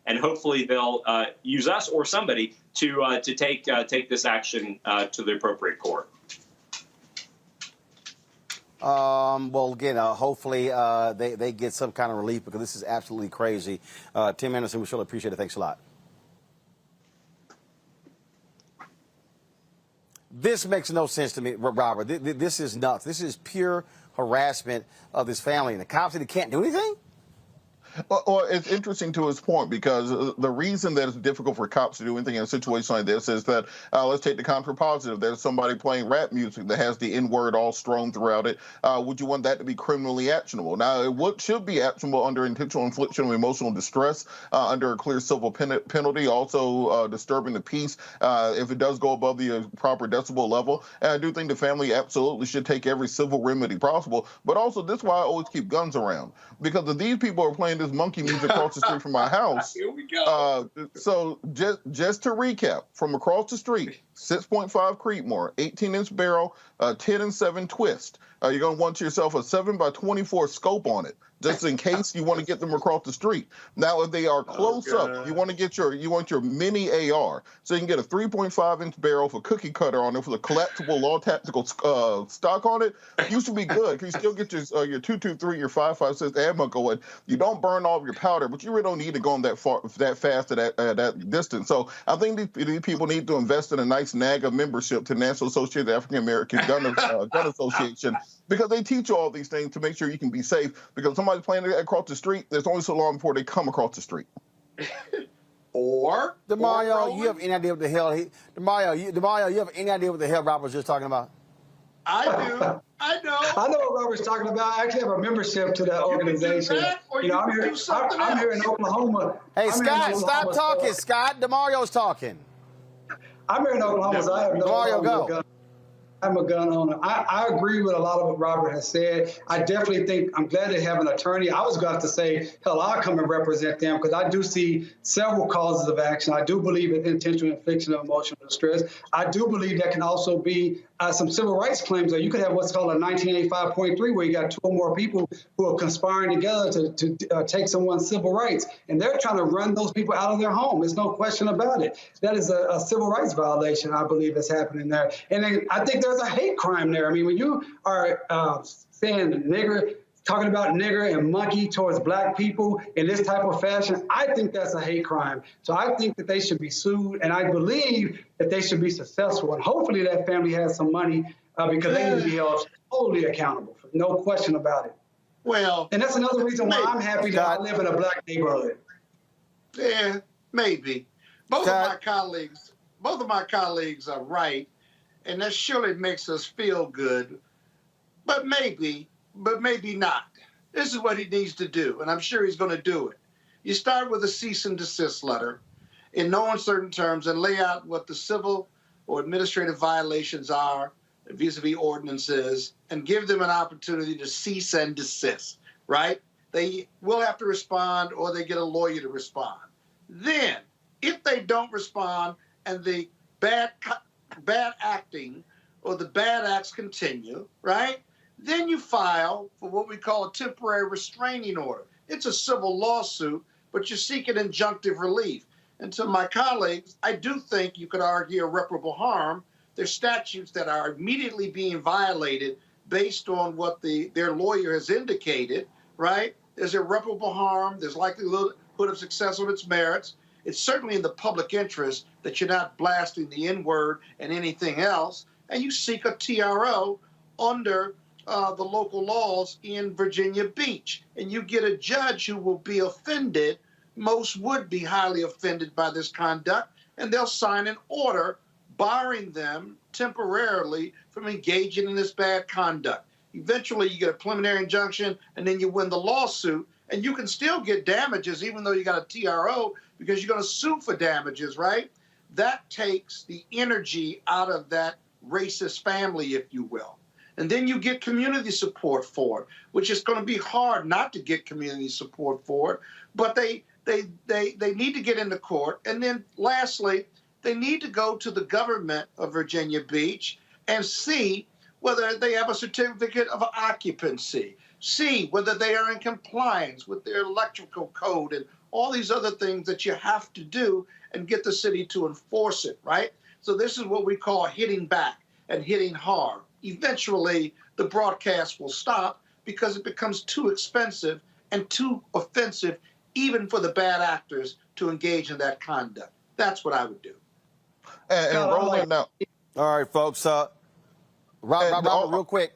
And hopefully they'll use us or somebody to take this action to the appropriate court. Well, again, hopefully they get some kind of relief, because this is absolutely crazy. Tim Anderson, we surely appreciate it. Thanks a lot. This makes no sense to me, Robert. This is nuts. This is pure harassment of this family. And the cops said they can't do anything? Well, it's interesting to his point, because the reason that it's difficult for cops to do anything in a situation like this is that, let's take the contrapositive. There's somebody playing rap music that has the N-word all strewn throughout it. Would you want that to be criminally actionable? Now, it should be actionable under intentional infliction of emotional distress, under a clear civil penalty, also disturbing the peace if it does go above the proper decibel level. And I do think the family absolutely should take every civil remedy possible. But also, this is why I always keep guns around, because if these people are playing this monkey music across the street from my house. Here we go. So just to recap, from across the street, 6.5 Creedmoor, 18-inch barrel, 10 and 7 twist. You're going to want yourself a 7x24 scope on it, just in case you want to get them across the street. Now, if they are close up, you want your mini AR, so you can get a 3.5-inch barrel for cookie cutter on it with a collapsible all tactical stock on it. You should be good. You still get your 223, your 5.56 ammo going. You don't burn all of your powder, but you really don't need to go on that fast at that distance. So I think these people need to invest in a nice NAGA membership to National Association of African American Gun Association, because they teach you all these things to make sure you can be safe. Because somebody's playing across the street, there's only so long before they come across the street. DeMario, you have any idea what the hell DeMario, you have any idea what the hell Robert was just talking about? I do. I know. I know what Robert's talking about. I actually have a membership to that organization. I'm here in Oklahoma. Hey, Scott, stop talking, Scott. DeMario's talking. I'm here in Oklahoma, so I have no DeMario, go. I'm a gun owner. I agree with a lot of what Robert has said. I definitely think I'm glad they have an attorney. I was going to say, hell, I'll come and represent them, because I do see several causes of action. I do believe in intentional infliction of emotional distress. I do believe there can also be some civil rights claims. Or you could have what's called a 1985.3, where you got two or more people who are conspiring together to take someone's civil rights. And they're trying to run those people out of their home. There's no question about it. That is a civil rights violation, I believe, that's happening there. And then I think there's a hate crime there. I mean, when you are saying nigger, talking about nigger and monkey towards black people in this type of fashion, I think that's a hate crime. So I think that they should be sued, and I believe that they should be successful. And hopefully that family has some money, because they need to be held totally accountable. No question about it. Well, and that's another reason why I'm happy that I live in a black neighborhood. Yeah, maybe. Both of my colleagues are right, and that surely makes us feel good. But maybe not. This is what he needs to do, and I'm sure he's going to do it. You start with a cease and desist letter in no uncertain terms and lay out what the civil or administrative violations are vis-a-vis ordinances, and give them an opportunity to cease and desist, right? They will have to respond, or they get a lawyer to respond. Then, if they don't respond and the bad acting or the bad acts continue, right? Then you file for what we call a temporary restraining order. It's a civil lawsuit, but you're seeking injunctive relief. And to my colleagues, I do think you could argue irreparable harm. There's statutes that are immediately being violated based on what their lawyer has indicated, right? There's irreparable harm. There's likelihood of success on its merits. It's certainly in the public interest that you're not blasting the N-word and anything else. And you seek a TRO under the local laws in Virginia Beach. And you get a judge who will be offended. Most would be highly offended by this conduct, and they'll sign an order barring them temporarily from engaging in this bad conduct. Eventually, you get a preliminary injunction, and then you win the lawsuit, and you can still get damages even though you got a TRO, because you're going to sue for damages, right? That takes the energy out of that racist family, if you will. And then you get community support for it, which is going to be hard not to get community support for it. But they They need to get into court. And then lastly, they need to go to the government of Virginia Beach and see whether they have a certificate of occupancy, see whether they are in compliance with their electrical code and all these other things that you have to do, and get the city to enforce it, right? So this is what we call hitting back and hitting hard. Eventually, the broadcast will stop because it becomes too expensive and too offensive even for the bad actors to engage in that conduct. That's what I would do. And Roland, now. All right, folks. Robert, real quick.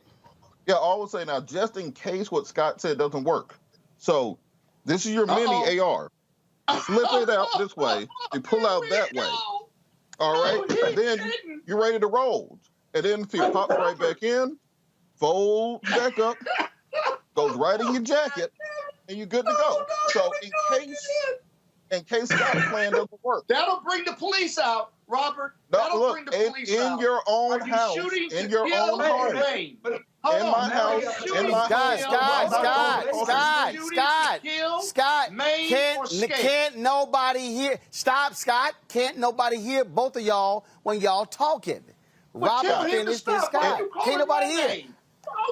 Yeah, I would say now, just in case what Scott said doesn't work. So this is your mini AR. Flip it out this way. You pull out that way. All right? And then you're ready to roll. And then if it pops right back in, fold back up, goes right in your jacket, and you're good to go. So in case Scott's plan doesn't work. That'll bring the police out, Robert. That'll bring the police out. In your own house. In your own home. In my house. In my Scott, can't nobody hear? Stop, Scott. Can't nobody hear both of y'all when y'all talking? Robert finished this, Scott. Can't nobody hear?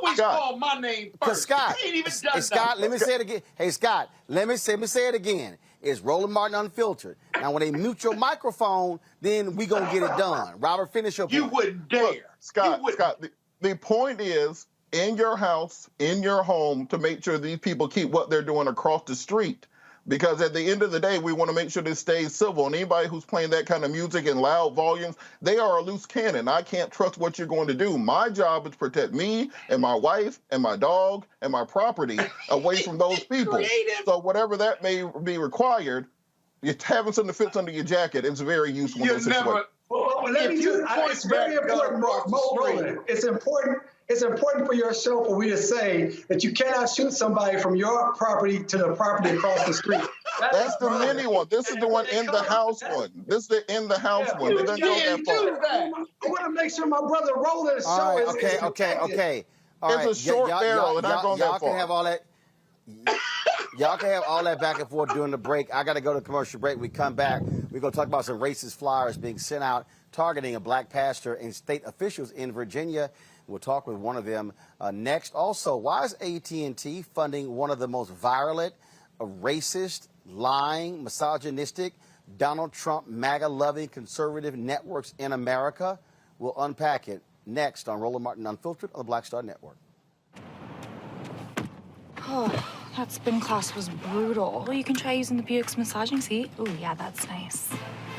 Always call my name first. Scott, ain't even done Scott, let me say it again. Hey, Scott, let me say it again. It's Roland Martin Unfiltered. Now, when they mute your microphone, then we gonna get it done. Robert, finish your point. You wouldn't dare. Look, Scott, the point is, in your house, in your home, to make sure these people keep what they're doing across the street. Because at the end of the day, we want to make sure this stays civil. And anybody who's playing that kind of music in loud volumes, they are a loose cannon. I can't trust what you're going to do. My job is to protect me and my wife and my dog and my property away from those people. So whatever that may be required, you're having something that fits under your jacket. It's very useful in this situation. It's very important, Roland. It's important for your show for we to say that you cannot shoot somebody from your property to the property across the street. That's the mini one. This is the one in the house one. This is the in the house one. It doesn't go that far. I want to make sure my brother Roland's show is okay. All right. It's a short barrel, and not going that far. Y'all can have all that. Y'all can have all that back and forth during the break. I got to go to commercial break. We come back. We're going to talk about some racist flyers being sent out targeting a black pastor and state officials in Virginia. We'll talk with one of them next. Also, why is AT&T funding one of the most virulent, racist, lying, misogynistic, Donald Trump, MAGA-loving conservative networks in America? We'll unpack it next on Roland Martin Unfiltered on the Black Star Network. Oh, that spin class was brutal. Well, you can try using the Buick's massaging seat. Ooh, yeah, that's nice.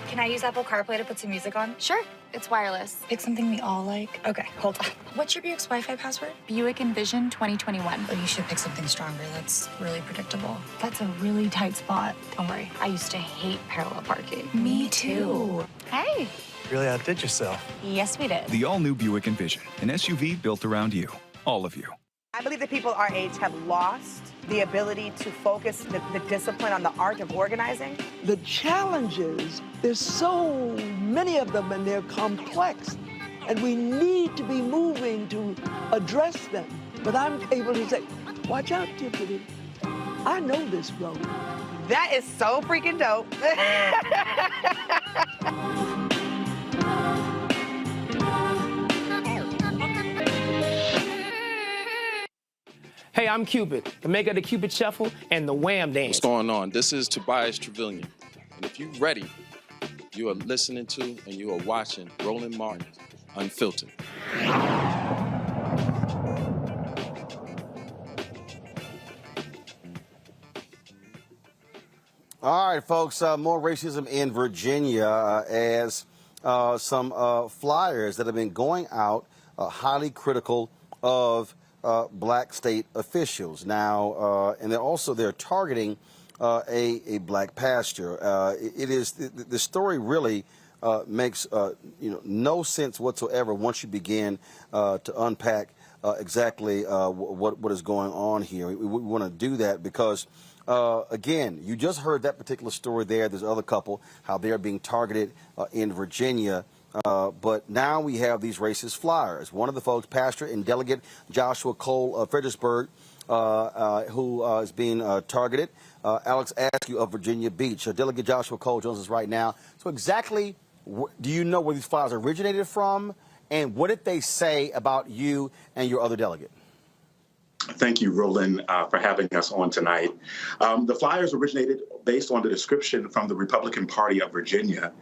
Can I use Apple CarPlay to put some music on? Sure. It's wireless. It's something we all like. Okay, hold on. What's your Buick's Wi-Fi password? Buick Envision 2021. Oh, you should pick something stronger. That's really predictable. That's a really tight spot. Don't worry. I used to hate parallel parking. Me too. Hey. Really outdid yourself. Yes, we did. The all-new Buick Envision, an SUV built around you. All of you. I believe that people our age have lost the ability to focus the discipline on the art of organizing. The challenges, there's so many of them and they're complex, and we need to be moving to address them. But I'm able to say, watch out, Tiffany. I know this road. That is so freaking dope. Hey, I'm Cupid, the maker of the Cupid Shuffle and the Wham Dance. What's going on? This is Tobias Trevelyan. And if you're ready, you are listening to and you are watching Roland Martin Unfiltered. All right, folks, more racism in Virginia as some flyers that have been going out highly critical of black state officials now, and they're targeting a black pastor. The story really makes no sense whatsoever once you begin to unpack exactly what is going on here. We want to do that because again, you just heard that particular story there. There's another couple how they're being targeted in Virginia. But now we have these racist flyers. One of the folks, Pastor and Delegate Joshua Cole of Fredericksburg, who is being targeted. Alex Askew of Virginia Beach. Delegate Joshua Cole joins us right now. So exactly, do you know where these flyers originated from, and what did they say about you and your other delegate? Thank you, Roland, for having us on tonight. The flyers originated based on the description from the Republican Party of Virginia.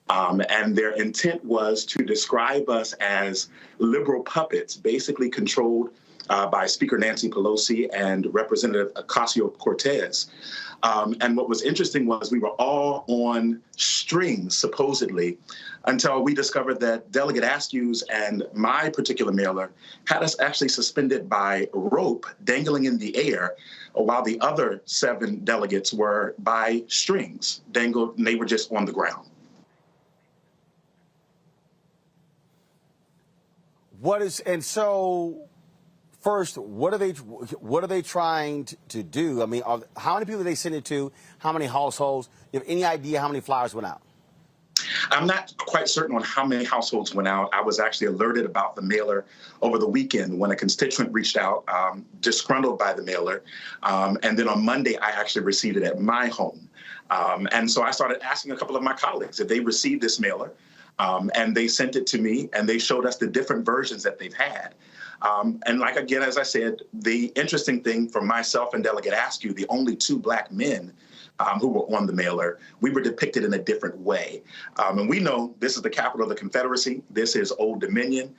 And their intent was to describe us as liberal puppets, basically controlled by Speaker Nancy Pelosi and Representative Ocasio-Cortez. And what was interesting was we were all on strings, supposedly, until we discovered that Delegate Askew's and my particular mailer had us actually suspended by rope dangling in the air, while the other 7 delegates were by strings dangled, and they were just on the ground. First, what are they trying to do? I mean, how many people did they send it to? How many households? Do you have any idea how many flyers went out? I'm not quite certain on how many households went out. I was actually alerted about the mailer over the weekend when a constituent reached out, disgruntled by the mailer. And then on Monday, I actually received it at my home. And so I started asking a couple of my colleagues if they received this mailer. And they sent it to me, and they showed us the different versions that they've had. And like, again, as I said, the interesting thing for myself and Delegate Askew, the only 2 Black men who were on the mailer, we were depicted in a different way. And we know this is the capital of the Confederacy. This is Old Dominion.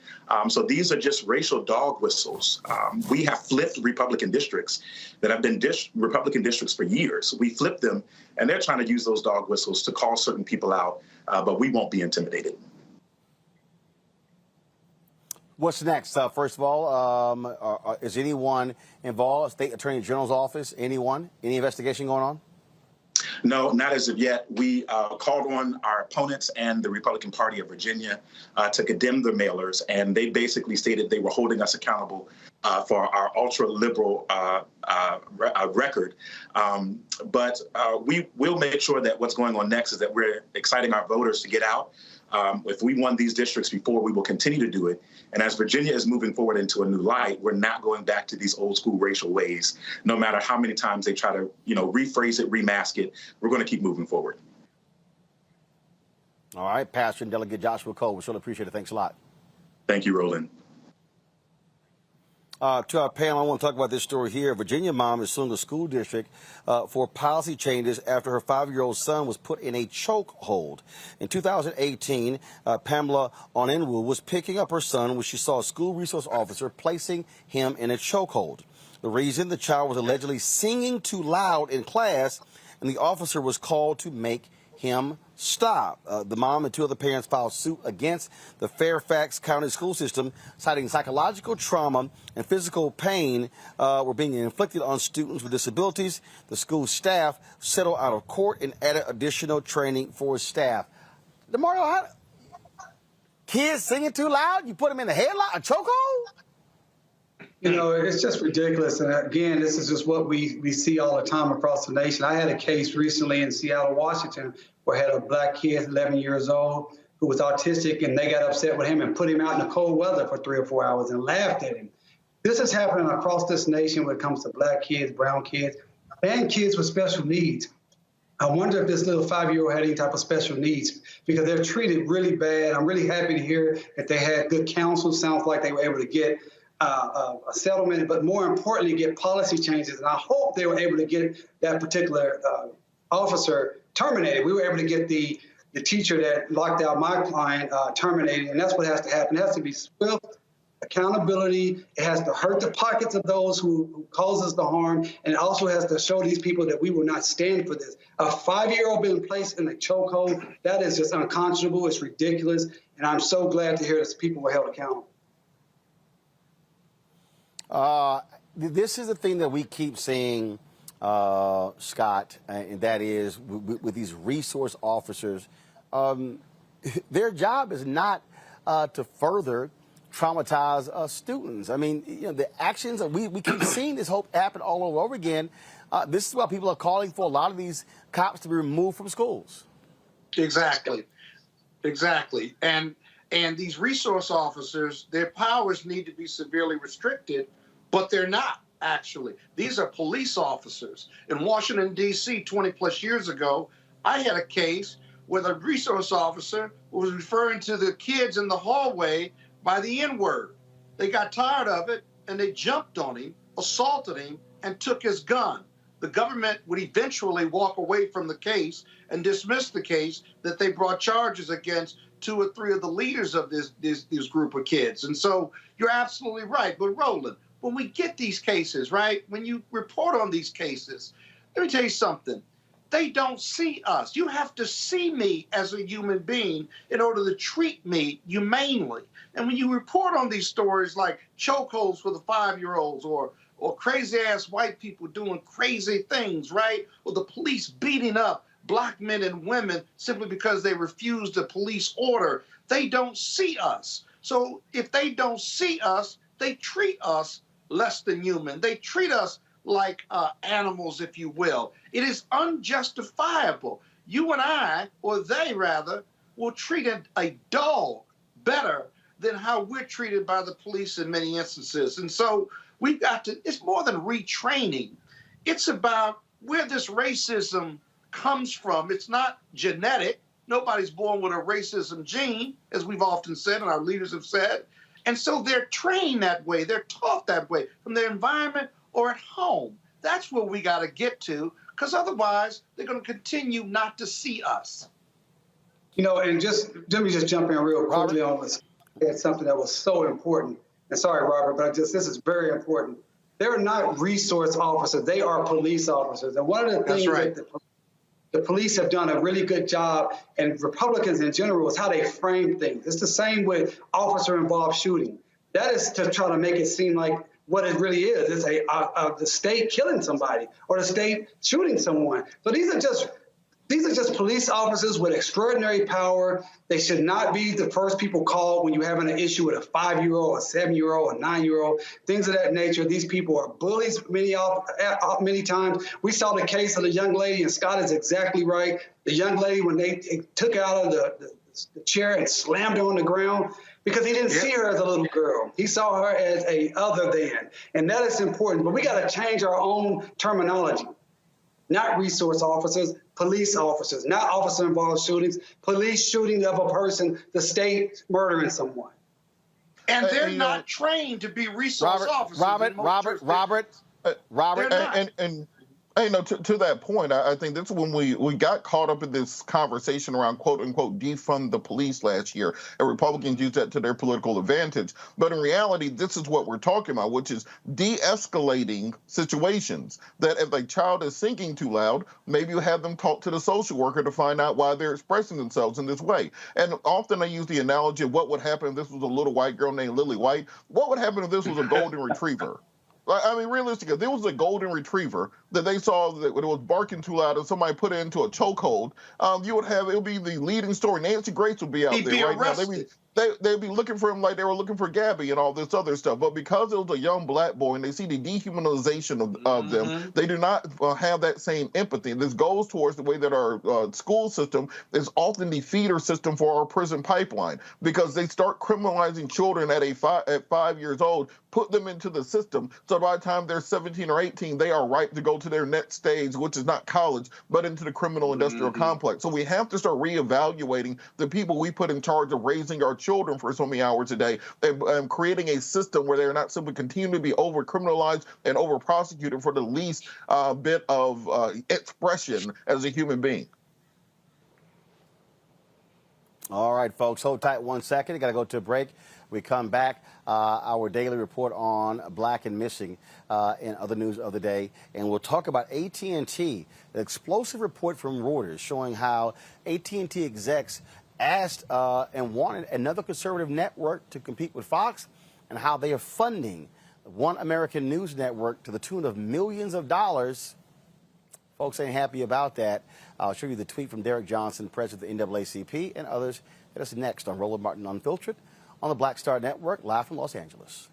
So these are just racial dog whistles. We have flipped Republican districts that have been Republican districts for years. We flipped them, and they're trying to use those dog whistles to call certain people out, but we won't be intimidated. What's next? First of all, is anyone involved? State Attorney General's office? Anyone? Any investigation going on? No, not as of yet. We called on our opponents and the Republican Party of Virginia to condemn the mailers, and they basically stated they were holding us accountable for our ultra-liberal record. But we will make sure that what's going on next is that we're exciting our voters to get out. If we won these districts before, we will continue to do it. And as Virginia is moving forward into a new light, we're not going back to these old school racial ways. No matter how many times they try to, rephrase it, remask it, we're going to keep moving forward. All right, Pastor and Delegate Joshua Cole, we surely appreciate it. Thanks a lot. Thank you, Roland. To our panel, I want to talk about this story here. A Virginia mom is suing the school district for policy changes after her 5-year-old son was put in a chokehold. In 2018, Pamela Onenwu was picking up her son when she saw a school resource officer placing him in a chokehold. The reason, the child was allegedly singing too loud in class, and the officer was called to make him stop. The mom and 2 other parents filed suit against the Fairfax County school system, citing psychological trauma and physical pain were being inflicted on students with disabilities. The school staff settled out of court and added additional training for staff. DeMario, kids singing too loud? You put them in a headlock, a chokehold? It's just ridiculous. And again, this is just what we see all the time across the nation. I had a case recently in Seattle, Washington, where I had a Black kid, 11 years old, who was autistic, and they got upset with him and put him out in the cold weather for 3 or 4 hours and laughed at him. This is happening across this nation when it comes to Black kids, brown kids, and kids with special needs. I wonder if this little 5-year-old had any type of special needs, because they're treated really bad. I'm really happy to hear that they had good counsel. Sounds like they were able to get a settlement, but more importantly, get policy changes. And I hope they were able to get that particular officer terminated. We were able to get the teacher that locked out my client terminated, and that's what has to happen. It has to be swift accountability. It has to hurt the pockets of those who causes the harm, and it also has to show these people that we will not stand for this. A 5-year-old being placed in a chokehold, that is just unconscionable. It's ridiculous, and I'm so glad to hear that people were held accountable. This is the thing that we keep seeing, Scott, and that is with these resource officers, their job is not to further traumatize students. I mean, the actions that we keep seeing this happen all over again. This is why people are calling for a lot of these cops to be removed from schools. Exactly. And these resource officers, their powers need to be severely restricted, but they're not. actually. These are police officers. In Washington, D.C., 20 plus years ago, I had a case where the resource officer was referring to the kids in the hallway by the N-word. They got tired of it, and they jumped on him, assaulted him, and took his gun. The government would eventually walk away from the case and dismiss the case that they brought charges against 2 or 3 of the leaders of this group of kids. And so you're absolutely right. But Roland, when we get these cases, right, when you report on these cases, let me tell you something. They don't see us. You have to see me as a human being in order to treat me humanely. And when you report on these stories like chokeholds for the 5-year-olds or crazy-ass white people doing crazy things, right? Or the police beating up black men and women simply because they refused a police order, they don't see us. So if they don't see us, they treat us less than human. They treat us like animals, if you will. It is unjustifiable. You and I, or they rather, will treat a dog better than how we're treated by the police in many instances. And so we've got to, it's more than retraining. It's about where this racism comes from. It's not genetic. Nobody's born with a racism gene, as we've often said and our leaders have said. And so they're trained that way. They're taught that way from their environment or at home. That's where we got to get to, because otherwise they're going to continue not to see us. You know, and let me just jump in real quickly on this. It's something that was so important. And sorry, Robert, but this is very important. They're not resource officers. They are police officers. And one of the things that the police have done a really good job, and Republicans in general, is how they frame things. It's the same with officer-involved shooting. That is to try to make it seem like what it really is. It's the state killing somebody or the state shooting someone. So these are just police officers with extraordinary power. They should not be the first people called when you're having an issue with a 5-year-old, a 7-year-old, a 9-year-old, things of that nature. These people are bullies many times. We saw the case of the young lady, and Scott is exactly right. The young lady, when they took her out of the chair and slammed her on the ground, because he didn't see her as a little girl. He saw her as a other than. And that is important. But we got to change our own terminology. Not resource officers, police officers, not officer-involved shootings, police shooting of a person, the state murdering someone. And they're not trained to be resource officers. And you know, to that point, I think that's when we got caught up in this conversation around quote unquote defund the police last year, and Republicans used that to their political advantage. But in reality, this is what we're talking about, which is de-escalating situations. That if a child is singing too loud, maybe you have them talk to the social worker to find out why they're expressing themselves in this way. And often I use the analogy of what would happen if this was a little white girl named Lily White. What would happen if this was a golden retriever? I mean, realistically, if there was a golden retriever that they saw that it was barking too loud and somebody put it into a chokehold, it would be the leading story. Nancy Grace would be out there right now. They'd be looking for him like they were looking for Gabby and all this other stuff. But because it was a young black boy and they see the dehumanization of them, they do not have that same empathy. This goes towards the way that our school system is often the feeder system for our prison pipeline, because they start criminalizing children at 5 years old, put them into the system, so by the time they're 17 or 18, they are ripe to go to their next stage, which is not college, but into the criminal industrial complex. So we have to start reevaluating the people we put in charge of raising our children for so many hours a day, and creating a system where they're not simply continuing to be over-criminalized and over-prosecuted for the least bit of expression as a human being. All right, folks, hold tight 1 second. Got to go to a break. We come back, our daily report on Black and Missing and other news of the day. And we'll talk about AT&T, the explosive report from Reuters showing how AT&T execs asked and wanted another conservative network to compete with Fox, and how they are funding One American News Network to the tune of millions of dollars. Folks ain't happy about that. I'll show you the tweet from Derek Johnson, president of the NAACP, and others. That's next on Roland Martin Unfiltered on the Black Star Network, live from Los Angeles.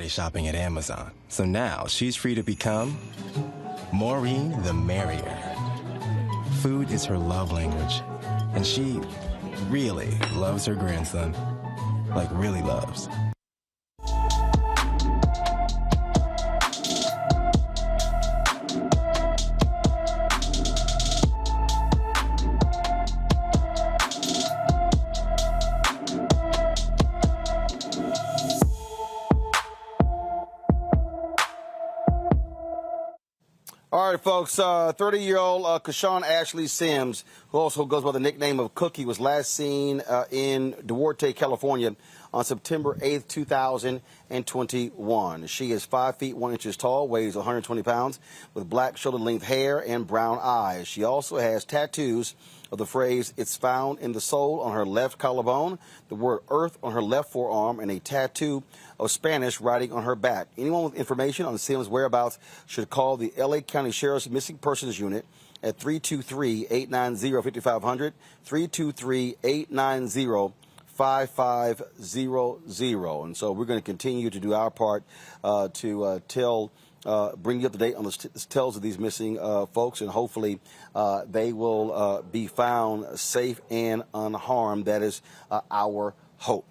holiday shopping at Amazon. So now she's free to become Maureen the Merrier. Food is her love language, and she really loves her grandson. Like, really loves. All right, folks, 30-year-old Cashawn Ashley Sims, who also goes by the nickname of Cookie, was last seen in Duarte, California on September 8th, 2021. She is 5 feet 1 inches tall, weighs 120 pounds, with black shoulder-length hair and brown eyes. She also has tattoos of the phrase, "It's found in the soul," on her left collarbone, the word "earth" on her left forearm, and a tattoo of Spanish writing on her back. Anyone with information on Sims' whereabouts should call the L.A. County Sheriff's Missing Persons Unit at 323-890-5500, 323-890-5500. And so we're going to continue to do our part to bring you up to date on the tales of these missing folks, and hopefully they will be found safe and unharmed. That is our hope.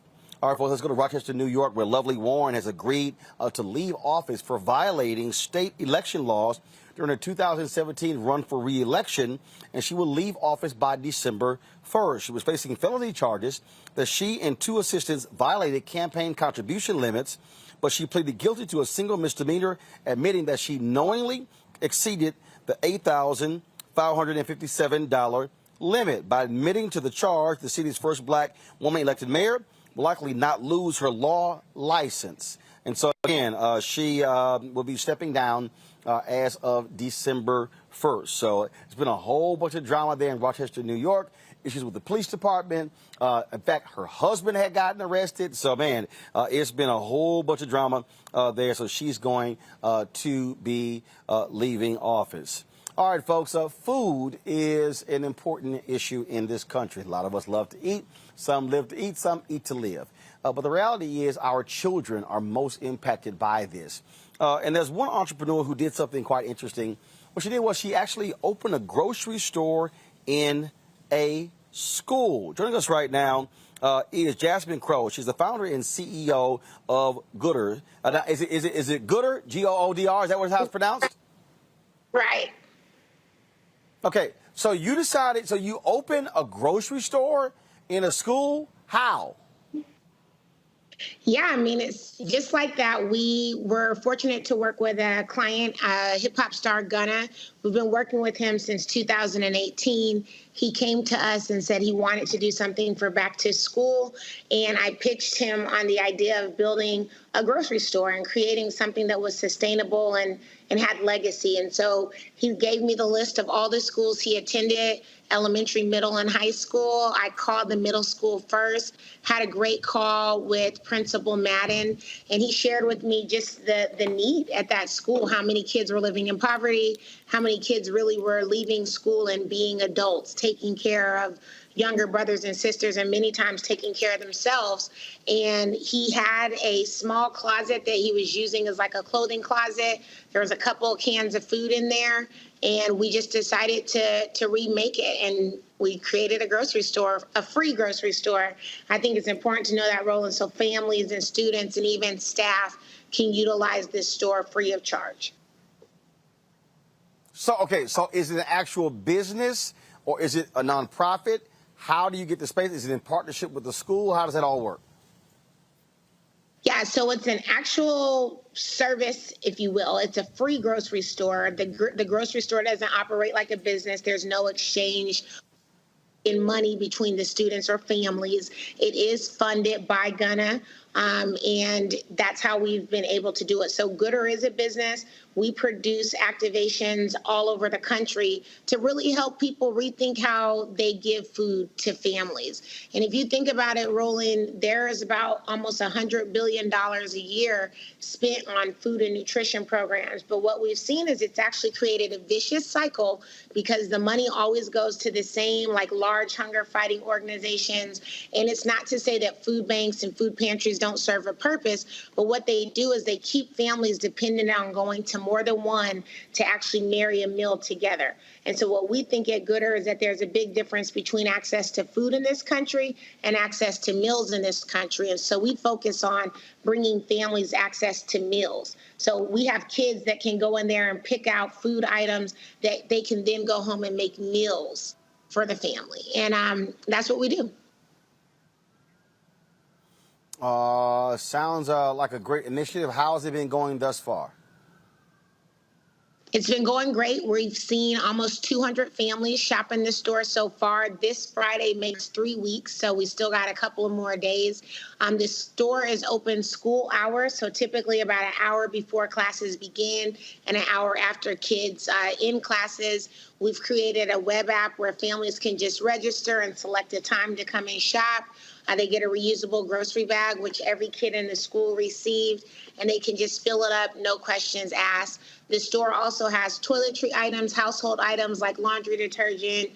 All right, folks, let's go to Rochester, New York, where Lavii Warren has agreed to leave office for violating state election laws during her 2017 run for re-election, and she will leave office by December 1st. She was facing felony charges that she and 2 assistants violated campaign contribution limits, but she pleaded guilty to a single misdemeanor, admitting that she knowingly exceeded the $8,557 limit. By admitting to the charge, the city's first black woman elected mayor will likely not lose her law license. And so, again, she will be stepping down as of December 1st. So it's been a whole bunch of drama there in Rochester, New York. Issues with the police department. In fact, her husband had gotten arrested. So, man, it's been a whole bunch of drama there. So she's going to be leaving office. All right, folks, food is an important issue in this country. A lot of us love to eat. Some live to eat, some eat to live. But the reality is our children are most impacted by this. And there's one entrepreneur who did something quite interesting. What she did was she actually opened a grocery store in a school. Joining us right now is Jasmine Crow. She's the founder and CEO of Goodr. Is it Goodr? Goodr? Is that how it's pronounced? Right. Okay, so you decided, so you opened a grocery store in a school? How? Yeah, I mean, it's just like that. We were fortunate to work with a client, hip hop star Gunna. We've been working with him since 2018. He came to us and said he wanted to do something for back to school. And I pitched him on the idea of building a grocery store and creating something that was sustainable and had legacy. And so he gave me the list of all the schools he attended, elementary, middle, and high school. I called the middle school first, had a great call with Principal Madden, and he shared with me just the need at that school, how many kids were living in poverty, how many kids really were leaving school and being adults, taking care of younger brothers and sisters, and many times taking care of themselves. And he had a small closet that he was using as like a clothing closet. There was a couple of cans of food in there, and we just decided to remake it, and we created a grocery store, a free grocery store. I think it's important to know that, Roland, so families and students and even staff can utilize this store free of charge. So, okay, so is it an actual business or is it a nonprofit? How do you get the space? Is it in partnership with the school? How does that all work? Yeah, so it's an actual service, if you will. It's a free grocery store. The grocery store doesn't operate like a business. There's no exchange in money between the students or families. It is funded by Gunna, and that's how we've been able to do it. So Goodr is a business. We produce activations all over the country to really help people rethink how they give food to families. And if you think about it, Roland, there is about almost $100 billion a year spent on food and nutrition programs. But what we've seen is it's actually created a vicious cycle because the money always goes to the same, like, large large hunger fighting organizations. And it's not to say that food banks and food pantries don't serve a purpose, but what they do is they keep families dependent on going to more than one to actually marry a meal together. And so what we think at Gooder is that there's a big difference between access to food in this country and access to meals in this country. And so we focus on bringing families access to meals. So we have kids that can go in there and pick out food items that they can then go home and make meals for the family. And that's what we do. Sounds like a great initiative. How has it been going thus far? It's been going great. We've seen almost 200 families shop in the store so far. This Friday makes 3 weeks, so we still got a couple of more days. The store is open school hours, so typically about an hour before classes begin and an hour after kids in classes. We've created a web app where families can just register and select a time to come and shop. They get a reusable grocery bag, which every kid in the school received, and they can just fill it up, no questions asked. The store also has toiletry items, household items like laundry detergent,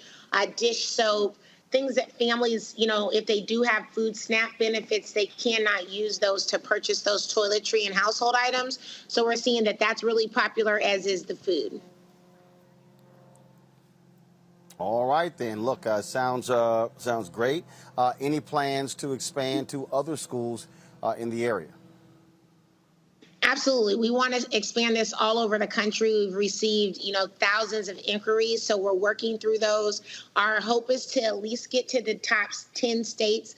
dish soap, things that families, if they do have food SNAP benefits, they cannot use those to purchase those toiletry and household items. So we're seeing that that's really popular, as is the food. All right, then. Look, sounds great. Any plans to expand to other schools in the area? Absolutely. We want to expand this all over the country. We've received, thousands of inquiries, so we're working through those. Our hope is to at least get to the top 10 states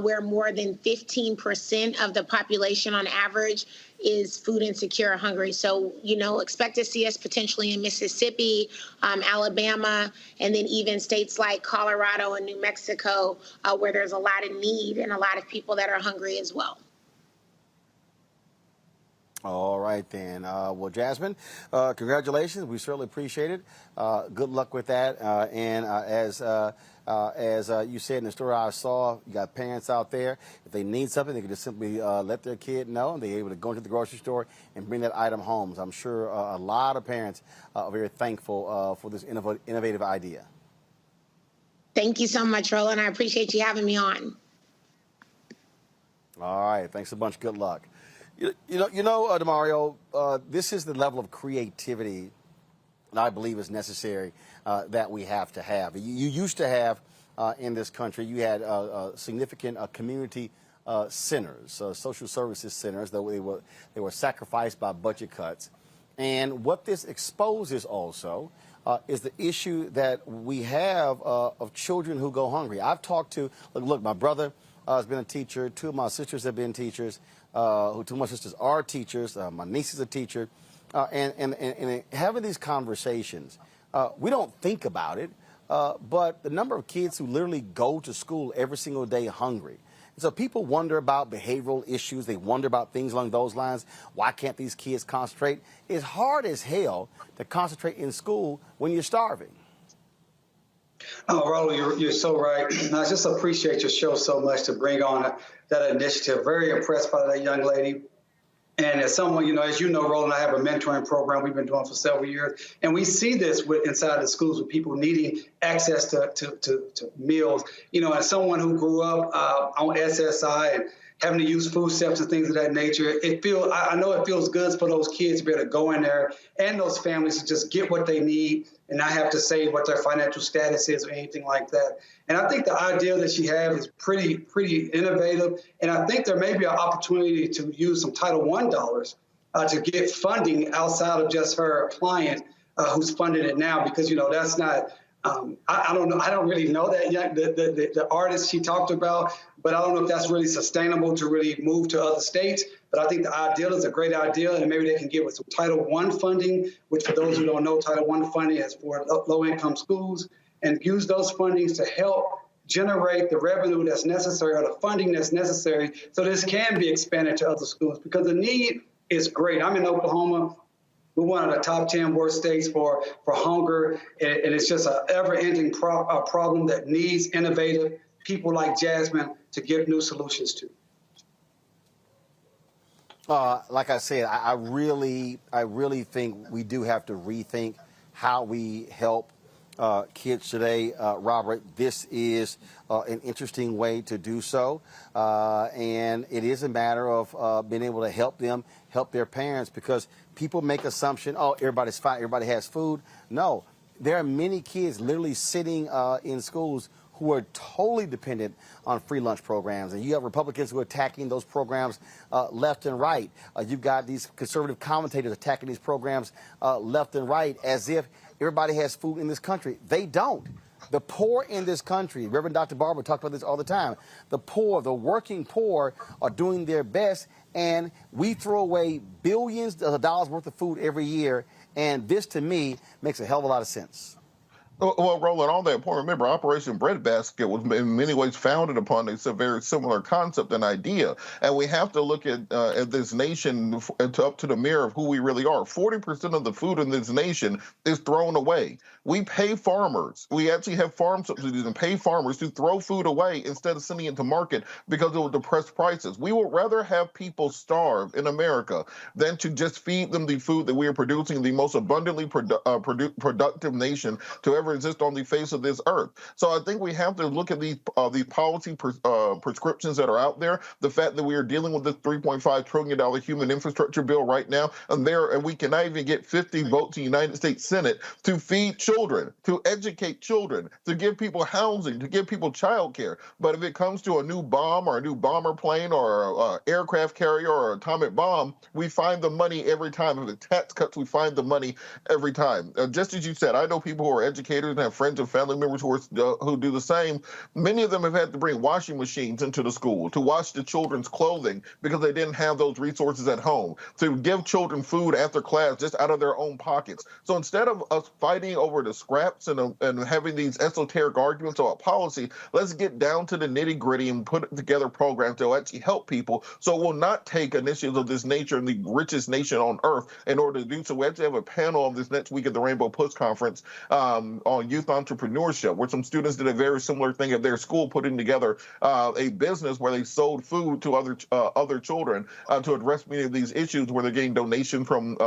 where more than 15% of the population on average is food insecure or hungry. So, expect to see us potentially in Mississippi, Alabama, and then even states like Colorado and New Mexico, where there's a lot of need and a lot of people that are hungry as well. All right, then. Well, Jasmine, congratulations. We certainly appreciate it. Good luck with that. And as you said in the story I saw, you got parents out there. If they need something, they can just simply let their kid know, and they're able to go into the grocery store and bring that item home. So I'm sure a lot of parents are very thankful for this innovative idea. Thank you so much, Roland. I appreciate you having me on. All right. Thanks a bunch. Good luck. DeMario, this is the level of creativity that I believe is necessary that we have to have. You used to have in this country, you had significant community centers, social services centers, though they were sacrificed by budget cuts. And what this exposes also is the issue that we have of children who go hungry. I've talked to, look, my brother has been a teacher. Two of my sisters have been teachers. Two of my sisters are teachers. My niece is a teacher. And having these conversations, we don't think about it, but the number of kids who literally go to school every single day hungry. And so people wonder about behavioral issues. They wonder about things along those lines. Why can't these kids concentrate? It's hard as hell to concentrate in school when you're starving. Oh, Roland, you're so right. I just appreciate your show so much to bring on that initiative. Very impressed by that young lady. And as someone, as you know, Roland, I have a mentoring program we've been doing for several years. And we see this inside the schools with people needing access to meals. As someone who grew up on SSI and having to use food stamps and things of that nature, I know it feels good for those kids to be able to go in there and those families to just get what they need and not have to say what their financial status is or anything like that. And I think the idea that she has is pretty innovative. And I think there may be an opportunity to use some Title I dollars to get funding outside of just her client who's funding it now, because, that's not, I don't know. I don't really know that yet, the artist she talked about, but I don't know if that's really sustainable to really move to other states. But I think the idea is a great idea, and maybe they can get with some Title I funding, which for those who don't know, Title I funding is for low-income schools, and use those fundings to help generate the revenue that's necessary or the funding that's necessary so this can be expanded to other schools, because the need is great. I'm in Oklahoma. We're one of the top 10 worst states for hunger, and it's just an ever-ending problem that needs innovative people like Jasmine to give new solutions to. Like I said, I really think we do have to rethink how we help kids today, Robert, this is an interesting way to do so. And it is a matter of being able to help them, help their parents, because people make assumption, oh, everybody's fine, everybody has food. No, there are many kids literally sitting in schools who are totally dependent on free lunch programs. And you have Republicans who are attacking those programs left and right. You've got these conservative commentators attacking these programs left and right as if everybody has food in this country. They don't. The poor in this country, Reverend Dr. Barber talks about this all the time, the poor, the working poor are doing their best, and we throw away billions of dollars worth of food every year, and this, to me, makes a hell of a lot of sense. Well, Roland, on that point, remember, Operation Breadbasket was in many ways founded upon a very similar concept and idea. And we have to look at this nation up to the mirror of who we really are. 40% of the food in this nation is thrown away. We pay farmers. We actually have farm subsidies and pay farmers to throw food away instead of sending it to market because it will depress prices. We would rather have people starve in America than to just feed them the food that we are producing, the most abundantly productive nation to ever exist on the face of this earth. So I think we have to look at these policy prescriptions that are out there. The fact that we are dealing with this $3.5 trillion human infrastructure bill right now, and we cannot even get 50 votes in the United States Senate to feed children, to educate children, to give people housing, to give people child care. But if it comes to a new bomb or a new bomber plane or an aircraft carrier or an atomic bomb, we find the money every time. If it's tax cuts, we find the money every time. Just as you said, I know people who are educated and have friends and family members who do the same. Many of them have had to bring washing machines into the school to wash the children's clothing because they didn't have those resources at home, to give children food after class just out of their own pockets. So instead of us fighting over the scraps and having these esoteric arguments about policy, let's get down to the nitty gritty and put together programs that will actually help people so it will not take initiatives of this nature in the richest nation on earth in order to do so. We actually have a panel of this next week at the Rainbow Push Conference on youth entrepreneurship, where some students did a very similar thing at their school, putting together a business where they sold food to other children to address many of these issues, where they're getting donations from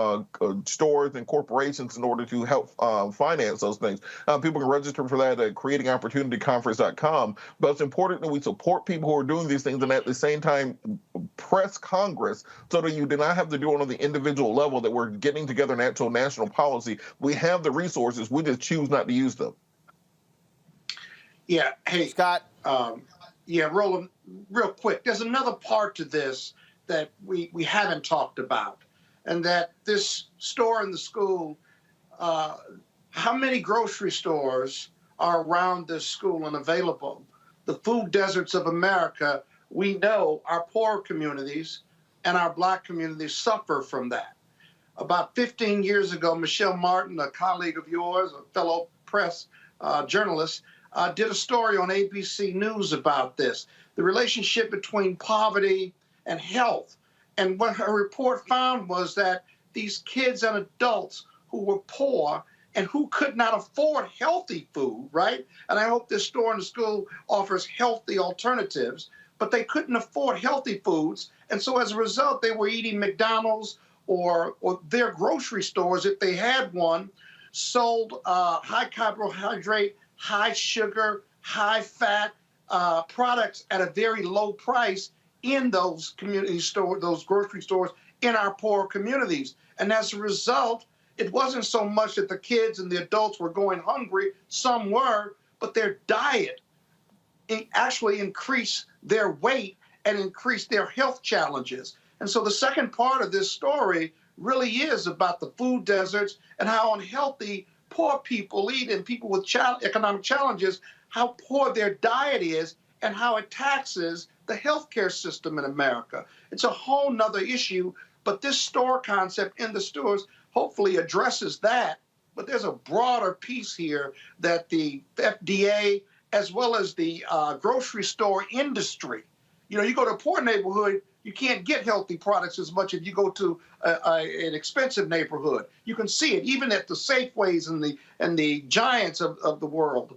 stores and corporations in order to help finance those things. People can register for that at creatingopportunityconference.com. But it's important that we support people who are doing these things and at the same time press Congress so that you do not have to do it on the individual level, that we're getting together an actual national policy. We have the resources. We just choose not to use them. Yeah. Hey, Scott. Yeah, Roland, real quick. There's another part to this that we haven't talked about, and that this store in the school, how many grocery stores are around this school and available? The food deserts of America, we know our poor communities and our black communities suffer from that. About 15 years ago, Michelle Martin, a colleague of yours, a fellow press journalist, did a story on ABC News about this, the relationship between poverty and health. And what her report found was that these kids and adults who were poor and who could not afford healthy food, right? And I hope this store in the school offers healthy alternatives, but they couldn't afford healthy foods. And so as a result, they were eating McDonald's or their grocery stores, if they had one, sold high carbohydrate, high sugar, high fat products at a very low price in those community stores, those grocery stores in our poor communities. And as a result, it wasn't so much that the kids and the adults were going hungry, some were, but their diet actually increased their weight and increased their health challenges. And so the second part of this story really is about the food deserts and how unhealthy poor people eat, and people with economic challenges, how poor their diet is and how it taxes the healthcare system in America. It's a whole nother issue, but this store concept in the stores hopefully addresses that. But there's a broader piece here that the FDA, as well as the grocery store industry, you know, you go to a poor neighborhood, you can't get healthy products as much as you go to an expensive neighborhood. You can see it even at the Safeways and the Giants of the world.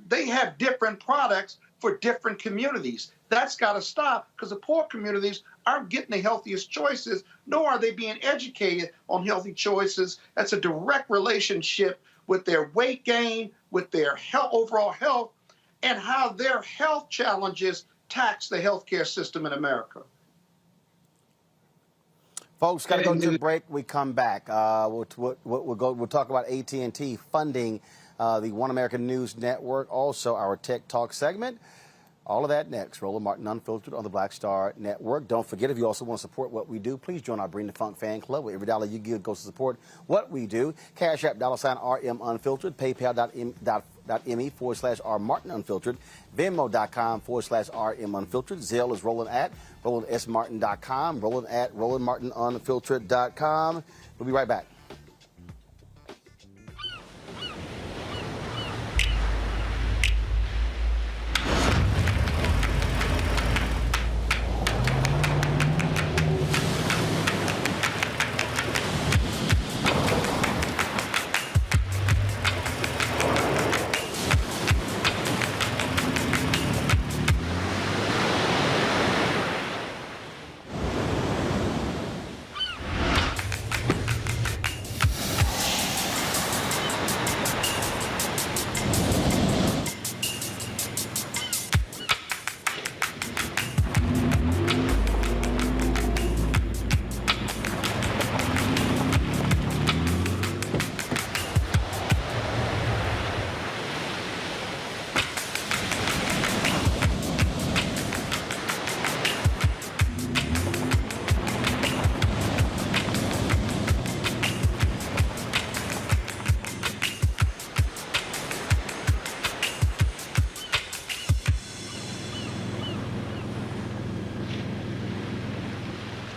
They have different products for different communities. That's got to stop, because the poor communities aren't getting the healthiest choices, nor are they being educated on healthy choices. That's a direct relationship with their weight gain, with their overall health, and how their health challenges tax the healthcare system in America. Folks, got to go to a break. We come back. We'll talk about AT&T funding the One American News Network, also our Tech Talk segment. All of that next. Roland Martin Unfiltered on the Black Star Network. Don't forget, if you also want to support what we do, please join our Bring the Funk fan club, where every dollar you give goes to support what we do. Cash App, $RM Unfiltered, PayPal.me/R Martin Unfiltered, Venmo.com/RM Unfiltered. Zelle is Roland at RolandSMartin.com, Roland at RolandMartinUnfiltered.com. We'll be right back.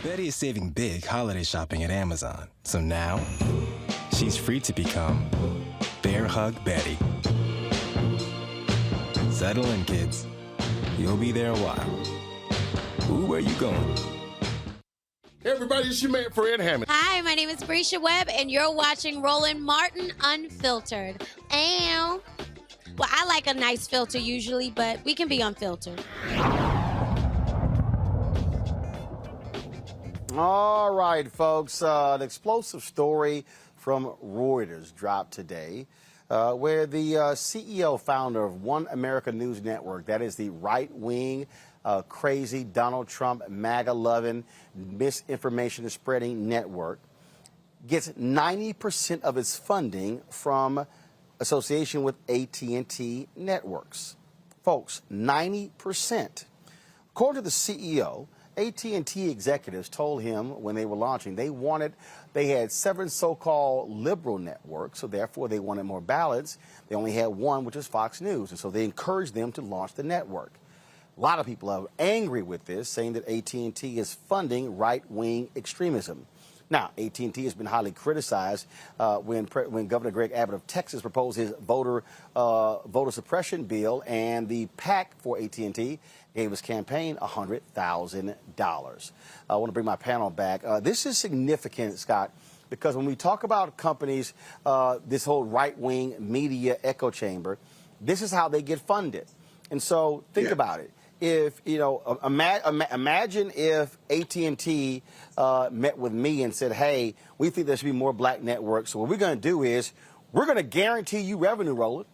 Betty is saving big holiday shopping at Amazon. So now, she's free to become Bear Hug Betty. Settle in, kids. You'll be there a while. Ooh, where you going? Hey everybody, it's your man Fred Hammond. Hi, my name is Brescia Webb, and you're watching Roland Martin Unfiltered. And, well, I like a nice filter usually, but we can be unfiltered. All right, folks. An explosive story from Reuters dropped today, where the CEO, founder of One American News Network, that is the right-wing, crazy Donald Trump, MAGA-loving, misinformation spreading network, gets 90% of its funding from association with AT&T networks. Folks, 90%. According to the CEO, AT&T executives told him when they were launching they had 7 so-called liberal networks, so therefore they wanted more balance. They only had one, which is Fox News, and so they encouraged them to launch the network. A lot of people are angry with this, saying that AT&T is funding right-wing extremism. Now, AT&T has been highly criticized when Governor Greg Abbott of Texas proposed his voter suppression bill, and the PAC for AT&T gave his campaign $100,000. I want to bring my panel back. This is significant, Scott, because when we talk about companies, this whole right-wing media echo chamber, this is how they get funded. And so think about it. If, imagine if AT&T met with me and said, hey, we think there should be more black networks. So what we're going to do is we're going to guarantee you revenue, Roland.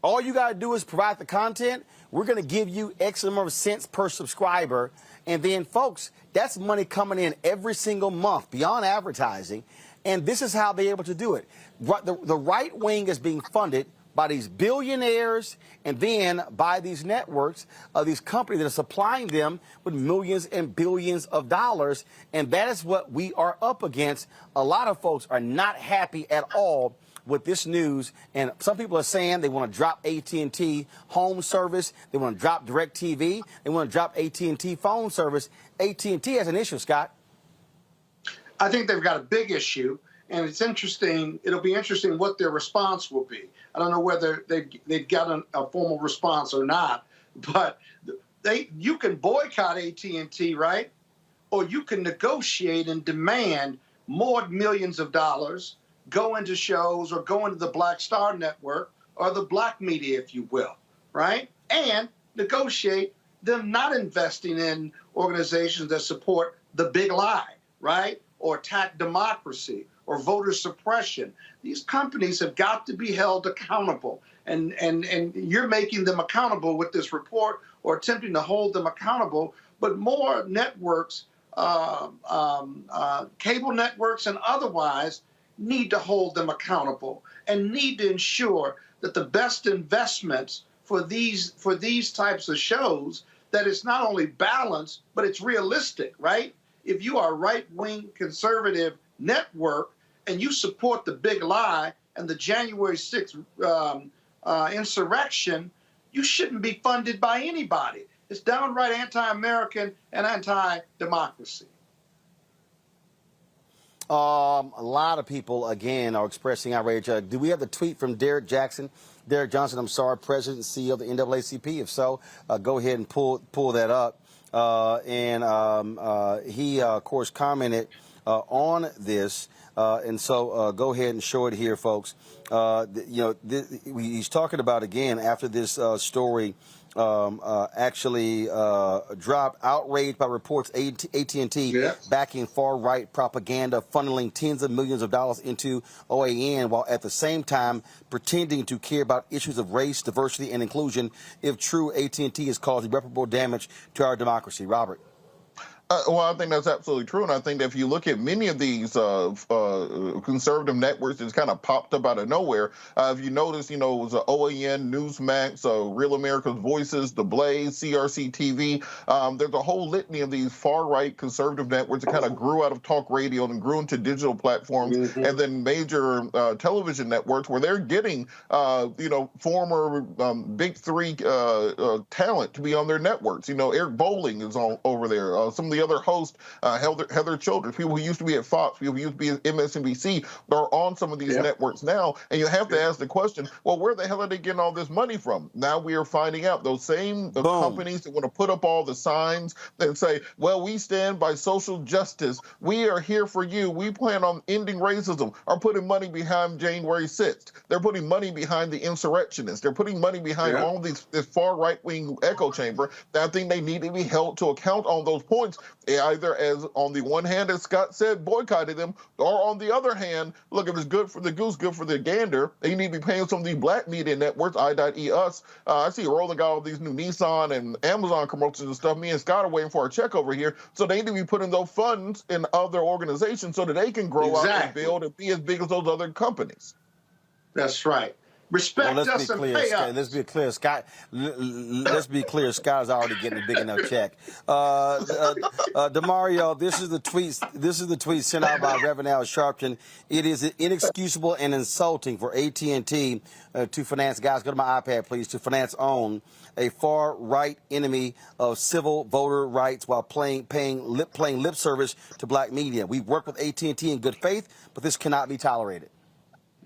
All you got to do is provide the content. We're going to give you X number of cents per subscriber. And then, folks, that's money coming in every single month beyond advertising. And this is how they're able to do it. The right wing is being funded by these billionaires and then by these networks, these companies that are supplying them with millions and billions of dollars. And that is what we are up against. A lot of folks are not happy at all with this news. And some people are saying they want to drop AT&T home service. They want to drop DirecTV. They want to drop AT&T phone service. AT&T has an issue, Scott. I think they've got a big issue. And it's interesting. It'll be interesting what their response will be. I don't know whether they've got a formal response or not, but you can boycott AT&T, right? Or you can negotiate and demand more millions of dollars, go into shows or go into the Black Star Network or the black media, if you will, right? And negotiate them not investing in organizations that support the big lie, right? Or attack democracy, or voter suppression. These companies have got to be held accountable. And you're making them accountable with this report or attempting to hold them accountable. But more networks, cable networks and otherwise, need to hold them accountable and need to ensure that the best investments for these types of shows, that it's not only balanced, but it's realistic, right? If you are a right-wing conservative network and you support the big lie and the January 6th insurrection, you shouldn't be funded by anybody. It's downright anti-American and anti-democracy. A lot of people, again, are expressing outrage. Do we have the tweet from Derek Johnson, President and CEO of the NAACP? If so, go ahead and pull that up. He, of course, commented on this. And so go ahead and show it here, folks. He's talking about, again, after this story actually dropped, outraged by reports AT&T backing far-right propaganda, funneling tens of millions of dollars into OAN, while at the same time pretending to care about issues of race, diversity, and inclusion. If true, AT&T has caused irreparable damage to our democracy. Robert. Well, I think that's absolutely true, and I think that if you look at many of these conservative networks that's kind of popped up out of nowhere, if you notice, it was OAN, Newsmax, Real America's Voices, The Blaze, CRC TV. There's a whole litany of these far-right conservative networks that kind of grew out of talk radio and grew into digital platforms, and then major television networks where they're getting, former big three talent to be on their networks. Eric Bolling is over there. Some of the other hosts, Heather Childress, people who used to be at Fox, people who used to be at MSNBC, are on some of these networks now. And you have to ask the question, well, where the hell are they getting all this money from? Now we are finding out those same companies that want to put up all the signs and say, well, we stand by social justice. We are here for you. We plan on ending racism, are putting money behind January 6th. They're putting money behind the insurrectionists. They're putting money behind all this far right-wing echo chamber. I think they need to be held to account on those points. Either as on the one hand, as Scott said, boycotted them, or on the other hand, look, if it's good for the goose, good for the gander, they need to be paying some of these black media networks, I.E. Us. I see Roland got all these new Nissan and Amazon commercials and stuff. Me and Scott are waiting for our check over here. So they need to be putting those funds in other organizations so that they can grow out and build and be as big as those other companies. That's right. Respect us and pay us. Let's be clear, Scott. Let's be clear. Scott's already getting a big enough check. Demario, this is the tweet. This is the tweet sent out by Reverend Al Sharpton. It is inexcusable and insulting for AT&T to finance. Guys, go to my iPad, please. To finance a far right enemy of civil voter rights while playing lip service to black media. We work with AT&T in good faith, but this cannot be tolerated.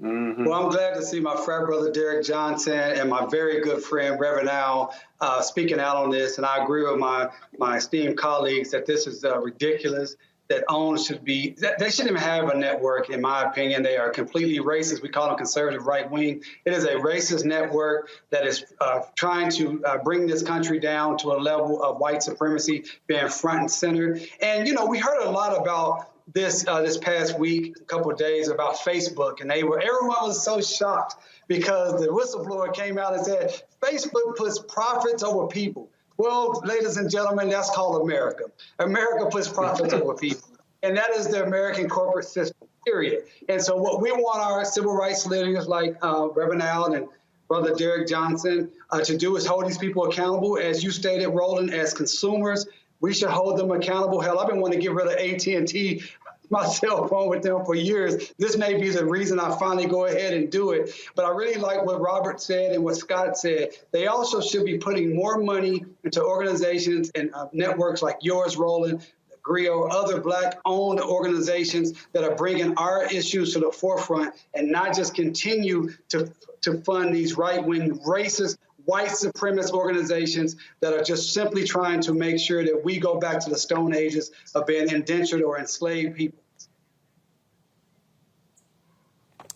Well, I'm glad to see my frat brother Derek Johnson and my very good friend Reverend Al speaking out on this. And I agree with my esteemed colleagues that this is ridiculous, that OWN should be, they shouldn't even have a network, in my opinion. They are completely racist. We call them conservative right wing. It is a racist network that is trying to bring this country down to a level of white supremacy being front and center. And, we heard a lot about this past week, a couple of days, about Facebook, and everyone was so shocked because the whistleblower came out and said Facebook puts profits over people. Well, ladies and gentlemen, that's called America. America puts profits over people, and that is the American corporate system, period. And so what we want our civil rights leaders like Reverend Al and Brother Derek Johnson to do is hold these people accountable. As you stated, Roland, as consumers, we should hold them accountable. Hell, I've been wanting to get rid of AT&T, my cell phone, with them for years. This may be the reason I finally go ahead and do it. But I really like what Robert said and what Scott said. They also should be putting more money into organizations and networks like yours, Roland, GRIO, other Black-owned organizations that are bringing our issues to the forefront, and not just continue to fund these right-wing, racist, white supremacist organizations that are just simply trying to make sure that we go back to the Stone Ages of being indentured or enslaved people.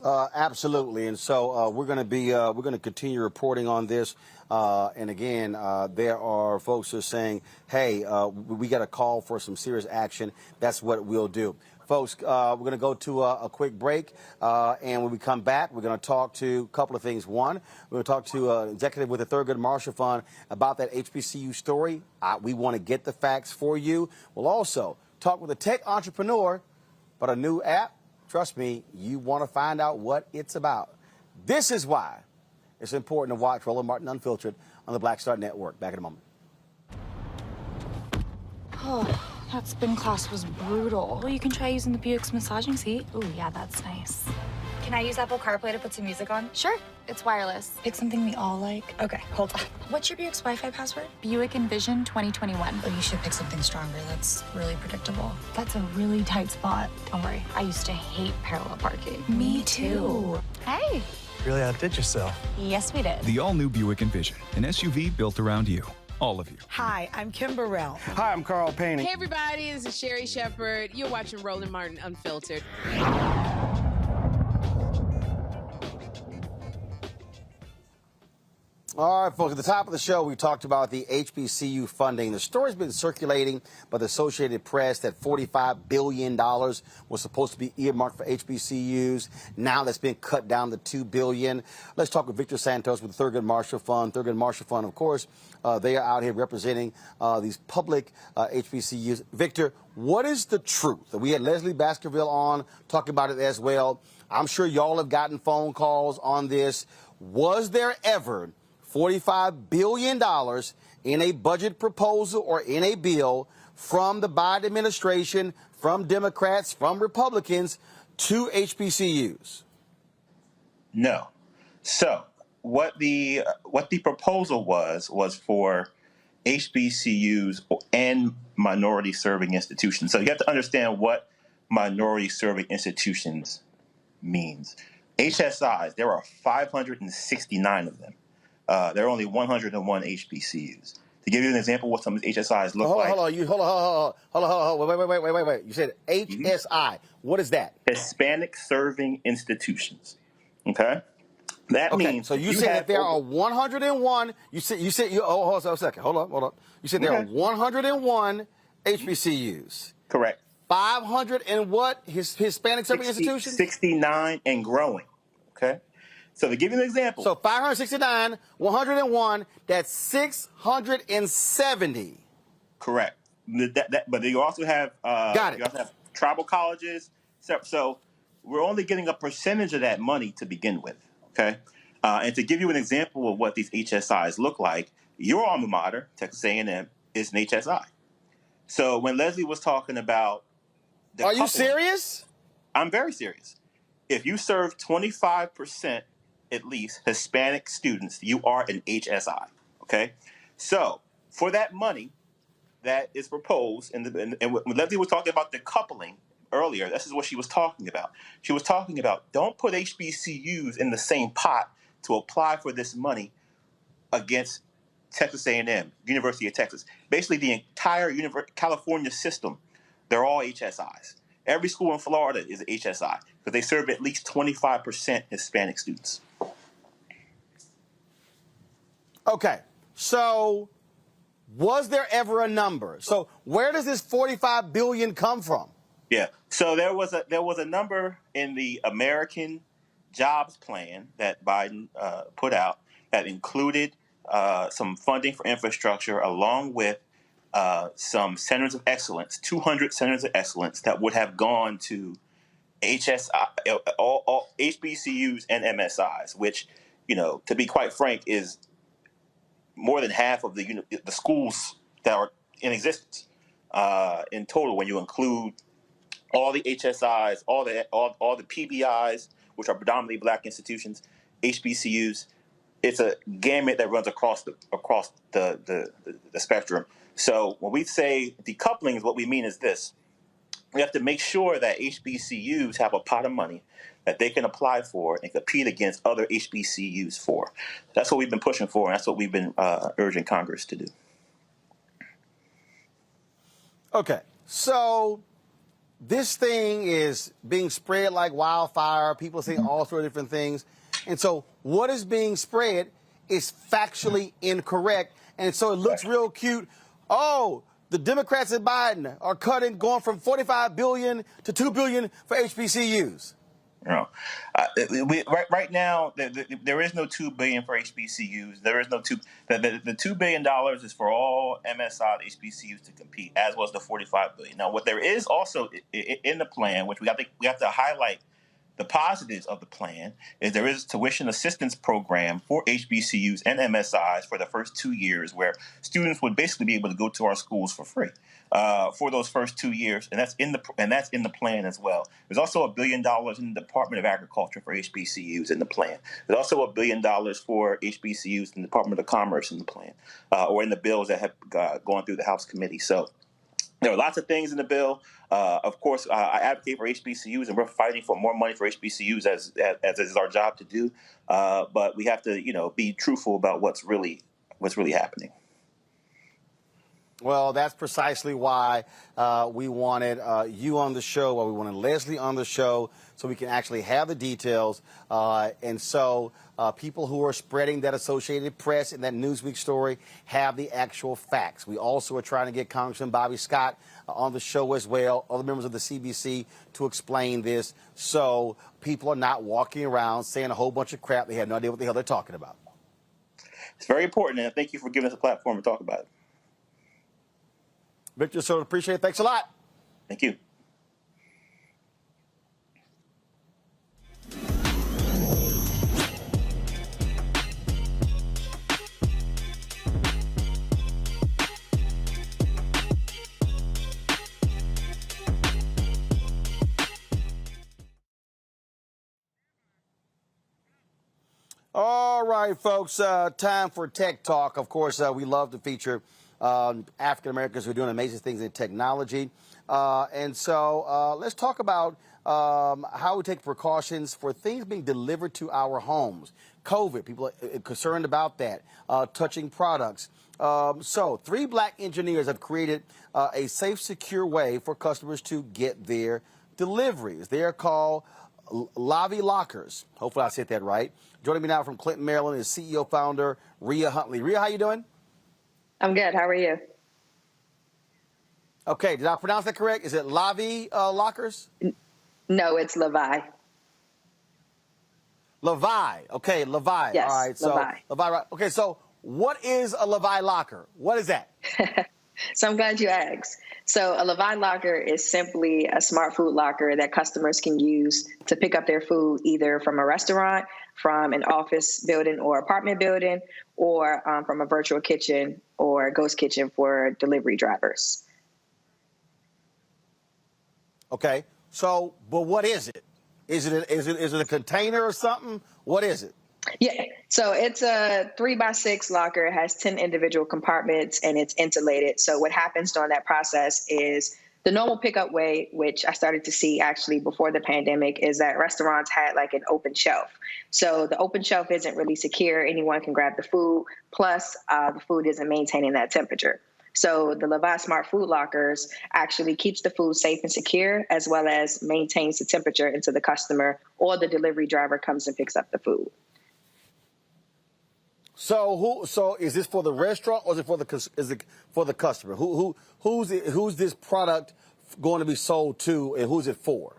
Absolutely, and so we're going to continue reporting on this. And again, there are folks who are saying, "Hey, we got a call for some serious action." That's what we'll do, folks. folks, we're going to go to a quick break, and when we come back, we're going to talk to a couple of things. One, we're going to talk to an executive with the Thurgood Marshall Fund about that HBCU story. We want to get the facts for you. We'll also talk with a tech entrepreneur about a new app. Trust me, you want to find out what it's about. This is why it's important to watch Roland Martin Unfiltered on the Black Star Network. Back in a moment. Oh, that spin class was brutal. Well, you can try using the Buick's massaging seat. Ooh, yeah, that's nice. Can I use Apple CarPlay to put some music on? Sure, it's wireless. It's something we all like. Okay, hold on. What's your Buick's Wi-Fi password? Buick Envision 2021. Oh, you should pick something stronger. That's really predictable. That's a really tight spot. Don't worry, I used to hate parallel parking. Me too. Hey. Really outdid yourself. Yes, we did. The all-new Buick Envision, an SUV built around you. All of you. Hi, I'm Kim Burrell. Hi, I'm Carl Payne. Hey, everybody, this is Sherry Shepherd. You're watching Roland Martin Unfiltered. All right, folks, at the top of the show, we talked about the HBCU funding. The story's been circulating by the Associated Press that $45 billion was supposed to be earmarked for HBCUs. Now that's been cut down to $2 billion. Let's talk with Victor Santos with the Thurgood Marshall Fund. Thurgood Marshall Fund, of course, they are out here representing these public HBCUs. Victor, what is the truth? We had Leslie Baskerville on talking about it as well. I'm sure y'all have gotten phone calls on this. Was there ever $45 billion in a budget proposal or in a bill from the Biden administration, from Democrats, from Republicans to HBCUs? No. So what the proposal was for HBCUs and minority serving institutions. So you have to understand what minority serving institutions means. HSIs, there are 569 of them. There are only 101 HBCUs. To give you an example of what some HSIs look like. Hold on. Wait. You said HSI. What is that? Hispanic Serving Institutions. Okay? That means. So you said that there are 101. Hold on a second. Hold on. You said there are 101 HBCUs. Correct. 500 and what? Hispanic Serving Institutions? 69 and growing. Okay? So to give you an example. So 569, 101, that's 670. Correct. But you also have Got it. You also have tribal colleges. So we're only getting a percentage of that money to begin with. Okay. And to give you an example of what these HSIs look like, your alma mater, Texas A&M, is an HSI. So when Leslie was talking about, are you serious? I'm very serious. If you serve 25%. At least Hispanic students, you are an HSI. Okay, so for that money that is proposed, and when Leslie was talking about the coupling earlier, this is what she was talking about. She was talking about don't put HBCUs in the same pot to apply for this money against Texas A&M, University of Texas. Basically, the entire California system, they're all HSIs. Every school in Florida is an HSI because they serve at least 25% Hispanic students. Okay, so was there ever a number? So where does this $45 billion come from? Yeah, so there was a number in the American Jobs Plan that Biden put out that included some funding for infrastructure along with some centers of excellence, 200 centers of excellence that would have gone to HSI, all HBCUs and MSIs, which, to be quite frank, is more than half of the schools that are in existence in total. When you include all the HSIs, all the PBIs, which are predominantly black institutions, HBCUs, it's a gamut that runs across the spectrum. So when we say decoupling, what we mean is this: we have to make sure that HBCUs have a pot of money that they can apply for and compete against other HBCUs for. That's what we've been pushing for, and that's what we've been urging Congress to do. Okay, so this thing is being spread like wildfire. People are saying all sorts of different things. And so what is being spread is factually incorrect. And so it looks real cute. Oh, the Democrats and Biden are cutting, going from $45 billion to $2 billion for HBCUs. No, right now there is no $2 billion for HBCUs. There is no the $2 billion is for all MSI HBCUs to compete, as was the $45 billion. Now, what there is also in the plan, which we have to highlight the positives of the plan, is there is a tuition assistance program for HBCUs and MSIs for the first 2 years, where students would basically be able to go to our schools for free for those first 2 years, and that's in the plan as well. There's also $1 billion in the Department of Agriculture for HBCUs in the plan. There's also $1 billion for HBCUs in the Department of Commerce in the plan, or in the bills that have gone through the House committee. So there are lots of things in the bill. Of course, I advocate for HBCUs, and we're fighting for more money for HBCUs as is our job to do. But we have to, be truthful about what's really happening. Well, that's precisely why we wanted you on the show, why we wanted Leslie on the show, so we can actually have the details. And so people who are spreading that Associated Press and that Newsweek story have the actual facts. We also are trying to get Congressman Bobby Scott on the show as well, other members of the CBC, to explain this, so people are not walking around saying a whole bunch of crap. They have no idea what the hell they're talking about. It's very important, and thank you for giving us a platform to talk about it. Victor, so appreciate it. Thanks a lot. Thank you. All right, folks, time for Tech Talk. Of course, we love to feature African Americans who are doing amazing things in technology. And so let's talk about how we take precautions for things being delivered to our homes. COVID, people are concerned about that, touching products. So 3 black engineers have created a safe, secure way for customers to get their deliveries. They are called Lavii Lockers. Hopefully I said that right. Joining me now from Clinton, Maryland, is CEO founder Rhea Huntley. Rhea, how you doing? I'm good. How are you? Okay, did I pronounce that correct? Is it Lavii Lockers? No, it's Lavii. Lavii. Okay, Lavii. Yes, all right, so Lavii. Lavii. Right. Okay, so what is a Lavii locker? What is that? So I'm glad you asked. So a Lavii locker is simply a smart food locker that customers can use to pick up their food either from a restaurant, from an office building or apartment building, or from a virtual kitchen or ghost kitchen for delivery drivers. Okay, so but what is it? Is it a container or something? What is it? Yeah, so it's a 3x6 locker. It has 10 individual compartments and it's insulated. So what happens during that process is the normal pickup way, which I started to see actually before the pandemic, is that restaurants had like an open shelf. So the open shelf isn't really secure. Anyone can grab the food. Plus, the food isn't maintaining that temperature. So the Lavii Smart Food Lockers actually keeps the food safe and secure, as well as maintains the temperature until the customer or the delivery driver comes and picks up the food. So is this for the restaurant or is it for the customer? Who's this product going to be sold to, and who's it for?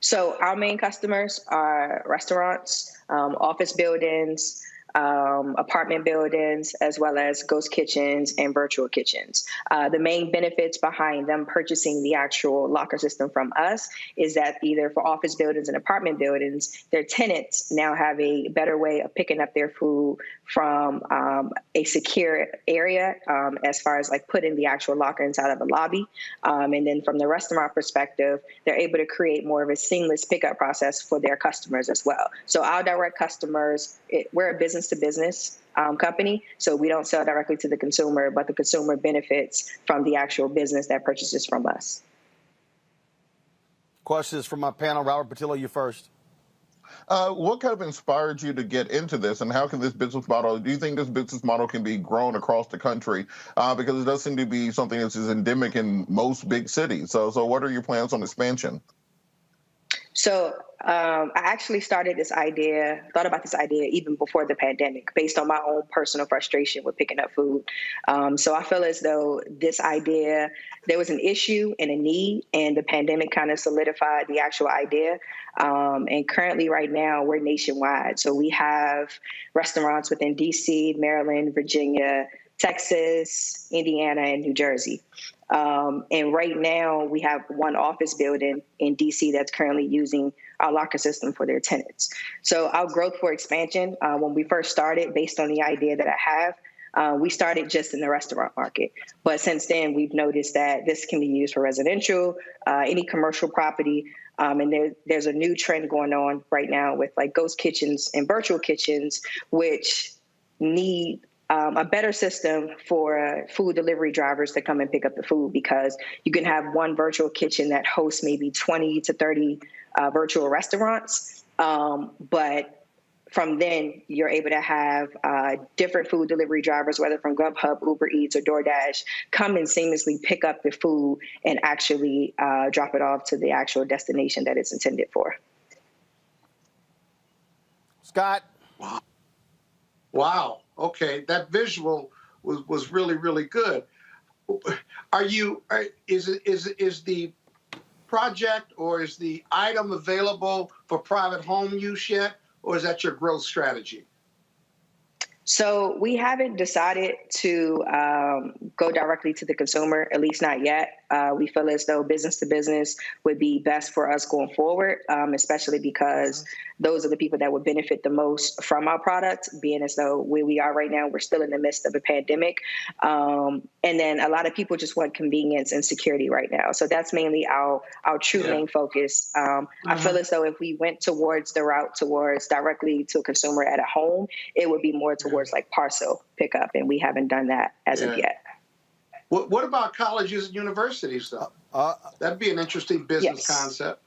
So our main customers are restaurants, office buildings, apartment buildings, as well as ghost kitchens and virtual kitchens. The main benefits behind them purchasing the actual locker system from us is that either for office buildings and apartment buildings, their tenants now have a better way of picking up their food from a secure area, as far as like putting the actual locker inside of the lobby. And then from the restaurant perspective, they're able to create more of a seamless pickup process for their customers as well. So our direct customers, we're a business-to-business company, so we don't sell directly to the consumer, but the consumer benefits from the actual business that purchases from us. Questions from my panel. Robert Patillo, you first. What kind of inspired you to get into this, and how can this business model, do you think this business model can be grown across the country? Because it does seem to be something that is endemic in most big cities. So what are your plans on expansion? So I actually thought about this idea even before the pandemic, based on my own personal frustration with picking up food. So I feel as though this idea, there was an issue and a need, and the pandemic kind of solidified the actual idea. And currently right now we're nationwide. So we have restaurants within DC, Maryland, Virginia, Texas, Indiana, and New Jersey. And right now we have one office building in DC that's currently using our locker system for their tenants. So our growth for expansion, when we first started, based on the idea that I have, we started just in the restaurant market. But since then, we've noticed that this can be used for residential, any commercial property. And there's a new trend going on right now with like ghost kitchens and virtual kitchens, which need a better system for food delivery drivers to come and pick up the food, because you can have one virtual kitchen that hosts maybe 20 to 30 virtual restaurants. But from then, you're able to have different food delivery drivers, whether from Grubhub, Uber Eats, or DoorDash, come and seamlessly pick up the food and actually drop it off to the actual destination that it's intended for. Scott. Wow. Okay, that visual was really, really good. Is the project or is the item available for private home use yet, or is that your growth strategy? So we haven't decided to go directly to the consumer, at least not yet. We feel as though business to business would be best for us going forward, especially because those are the people that would benefit the most from our product, being as though where we are right now, we're still in the midst of a pandemic. And then a lot of people just want convenience and security right now. So that's mainly our true main focus. I feel as though if we went towards the route towards directly to a consumer at a home, it would be more towards like parcel pickup, and we haven't done that as of yet. What about colleges and universities, though? That'd be an interesting business concept.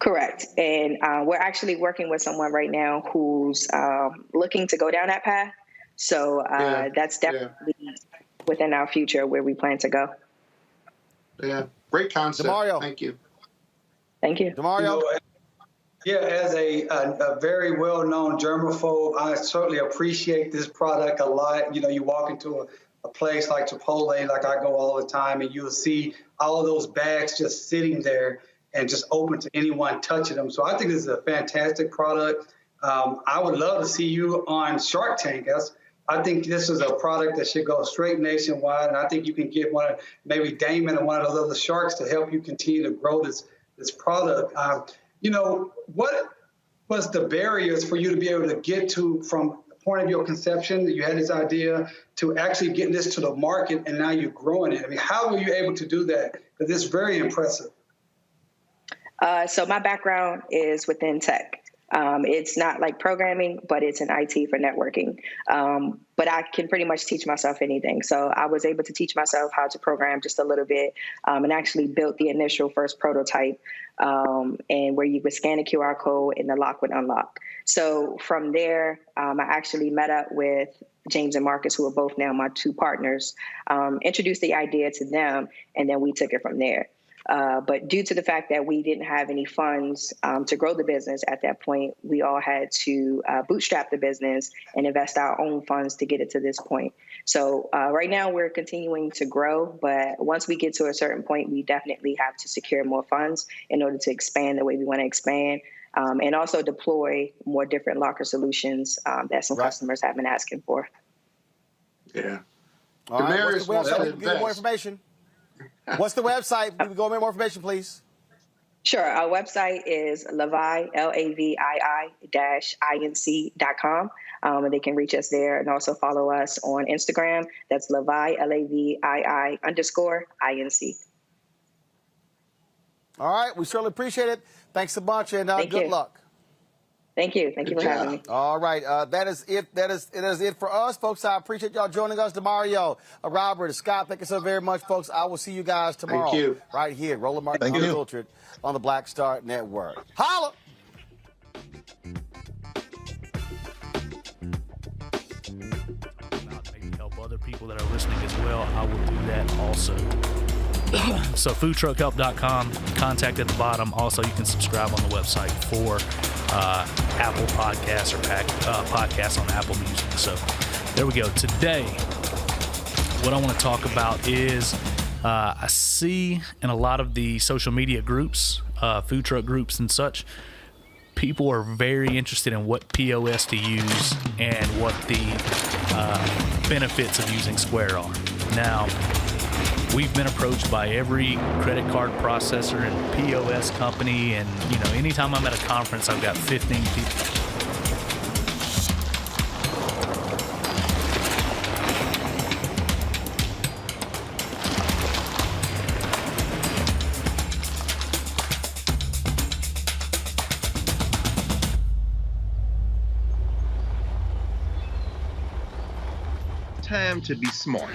Correct. And we're actually working with someone right now who's looking to go down that path. So that's definitely within our future where we plan to go. Yeah, great concept. DeMario. Thank you. Thank you. DeMario. As a very well-known germaphobe, I certainly appreciate this product a lot. You know, you walk into a place like Chipotle, like I go all the time, and you'll see all of those bags just sitting there and just open to anyone touching them. So I think this is a fantastic product. I would love to see you on Shark Tank. I think this is a product that should go straight nationwide, and I think you can get maybe Damon and one of those other sharks to help you continue to grow this product. You know, what was the barriers for you to be able to get to from the point of your conception that you had this idea to actually getting this to the market and now you're growing it? I mean, how were you able to do that? Because it's very impressive. So my background is within tech. It's not like programming, but it's in IT for networking. But I can pretty much teach myself anything. So I was able to teach myself how to program just a little bit, and actually built the initial first prototype, and where you would scan a QR code and the lock would unlock. So from there, I actually met up with James and Marcus, who are both now my two partners, introduced the idea to them, and then we took it from there. But due to the fact that we didn't have any funds to grow the business at that point, we all had to bootstrap the business and invest our own funds to get it to this point. So right now we're continuing to grow, but once we get to a certain point, we definitely have to secure more funds in order to expand the way we want to expand, and also deploy more different locker solutions that some customers have been asking for. Yeah. All right, what's the website? Get more information. What's the website? We can go more information, please. Sure. Our website is Lavii, LAVII-INC.com. And they can reach us there and also follow us on Instagram. That's Lavii, LAVII_INC. All right. We certainly appreciate it. Thanks a bunch, and good luck. Thank you. Thank you for having me. All right. That is it. That is it for us, folks. I appreciate y'all joining us. DeMario, Robert, Scott, thank you so very much, folks. I will see you guys tomorrow. Thank you. Right here, Roland Martin Unfiltered on the Black Star Network. Holla! Maybe help other people that are listening as well. I will do that also. So foodtruckhelp.com, contact at the bottom. Also, you can subscribe on the website for Apple Podcasts or podcasts on Apple Music. So there we go. Today, what I want to talk about is I see in a lot of the social media groups, food truck groups and such, people are very interested in what POS to use and what the benefits of using Square are. Now, we've been approached by every credit card processor and POS company, and anytime I'm at a conference, I've got 15 people. Time to be smart.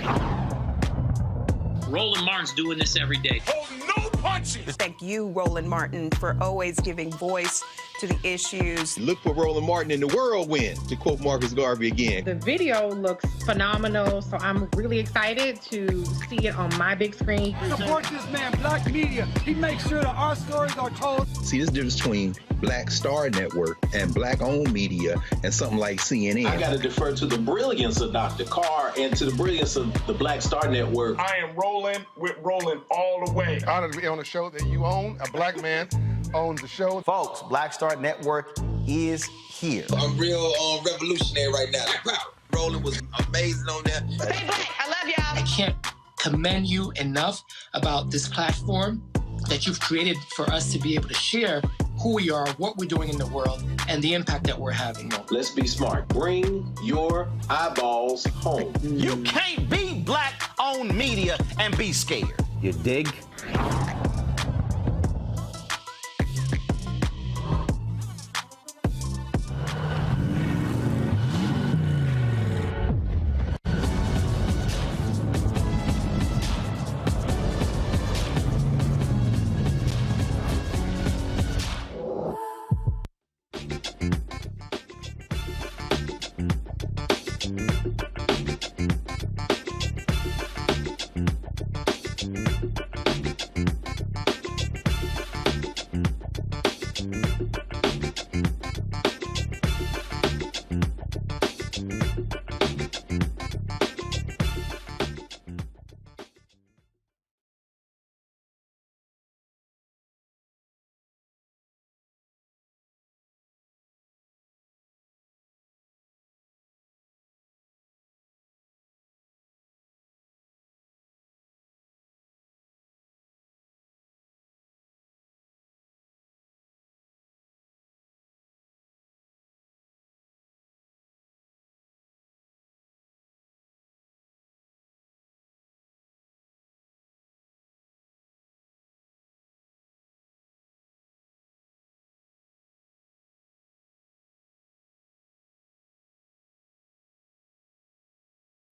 Roland Martin's doing this every day. Oh, no punches! Thank you, Roland Martin, for always giving voice to the issues. Look for Roland Martin in the whirlwind, to quote Marcus Garvey again. The video looks phenomenal, so I'm really excited to see it on my big screen. Support this man, Black Media. He makes sure that our stories are told. See, this difference between Black Star Network and Black-owned media and something like CNN. I got to defer to the brilliance of Dr. Carr and to the brilliance of the Black Star Network. I am rolling with Roland all the way. Honored to be on a show that you own. A black man owns the show. Folks, Black Star Network is here. I'm real revolutionary right now. Roland was amazing on there. Stay black. I love y'all. I can't commend you enough about this platform that you've created for us to be able to share who we are, what we're doing in the world, and the impact that we're having. Let's be smart. Bring your eyeballs home. You can't be Black-owned media and be scared. You dig?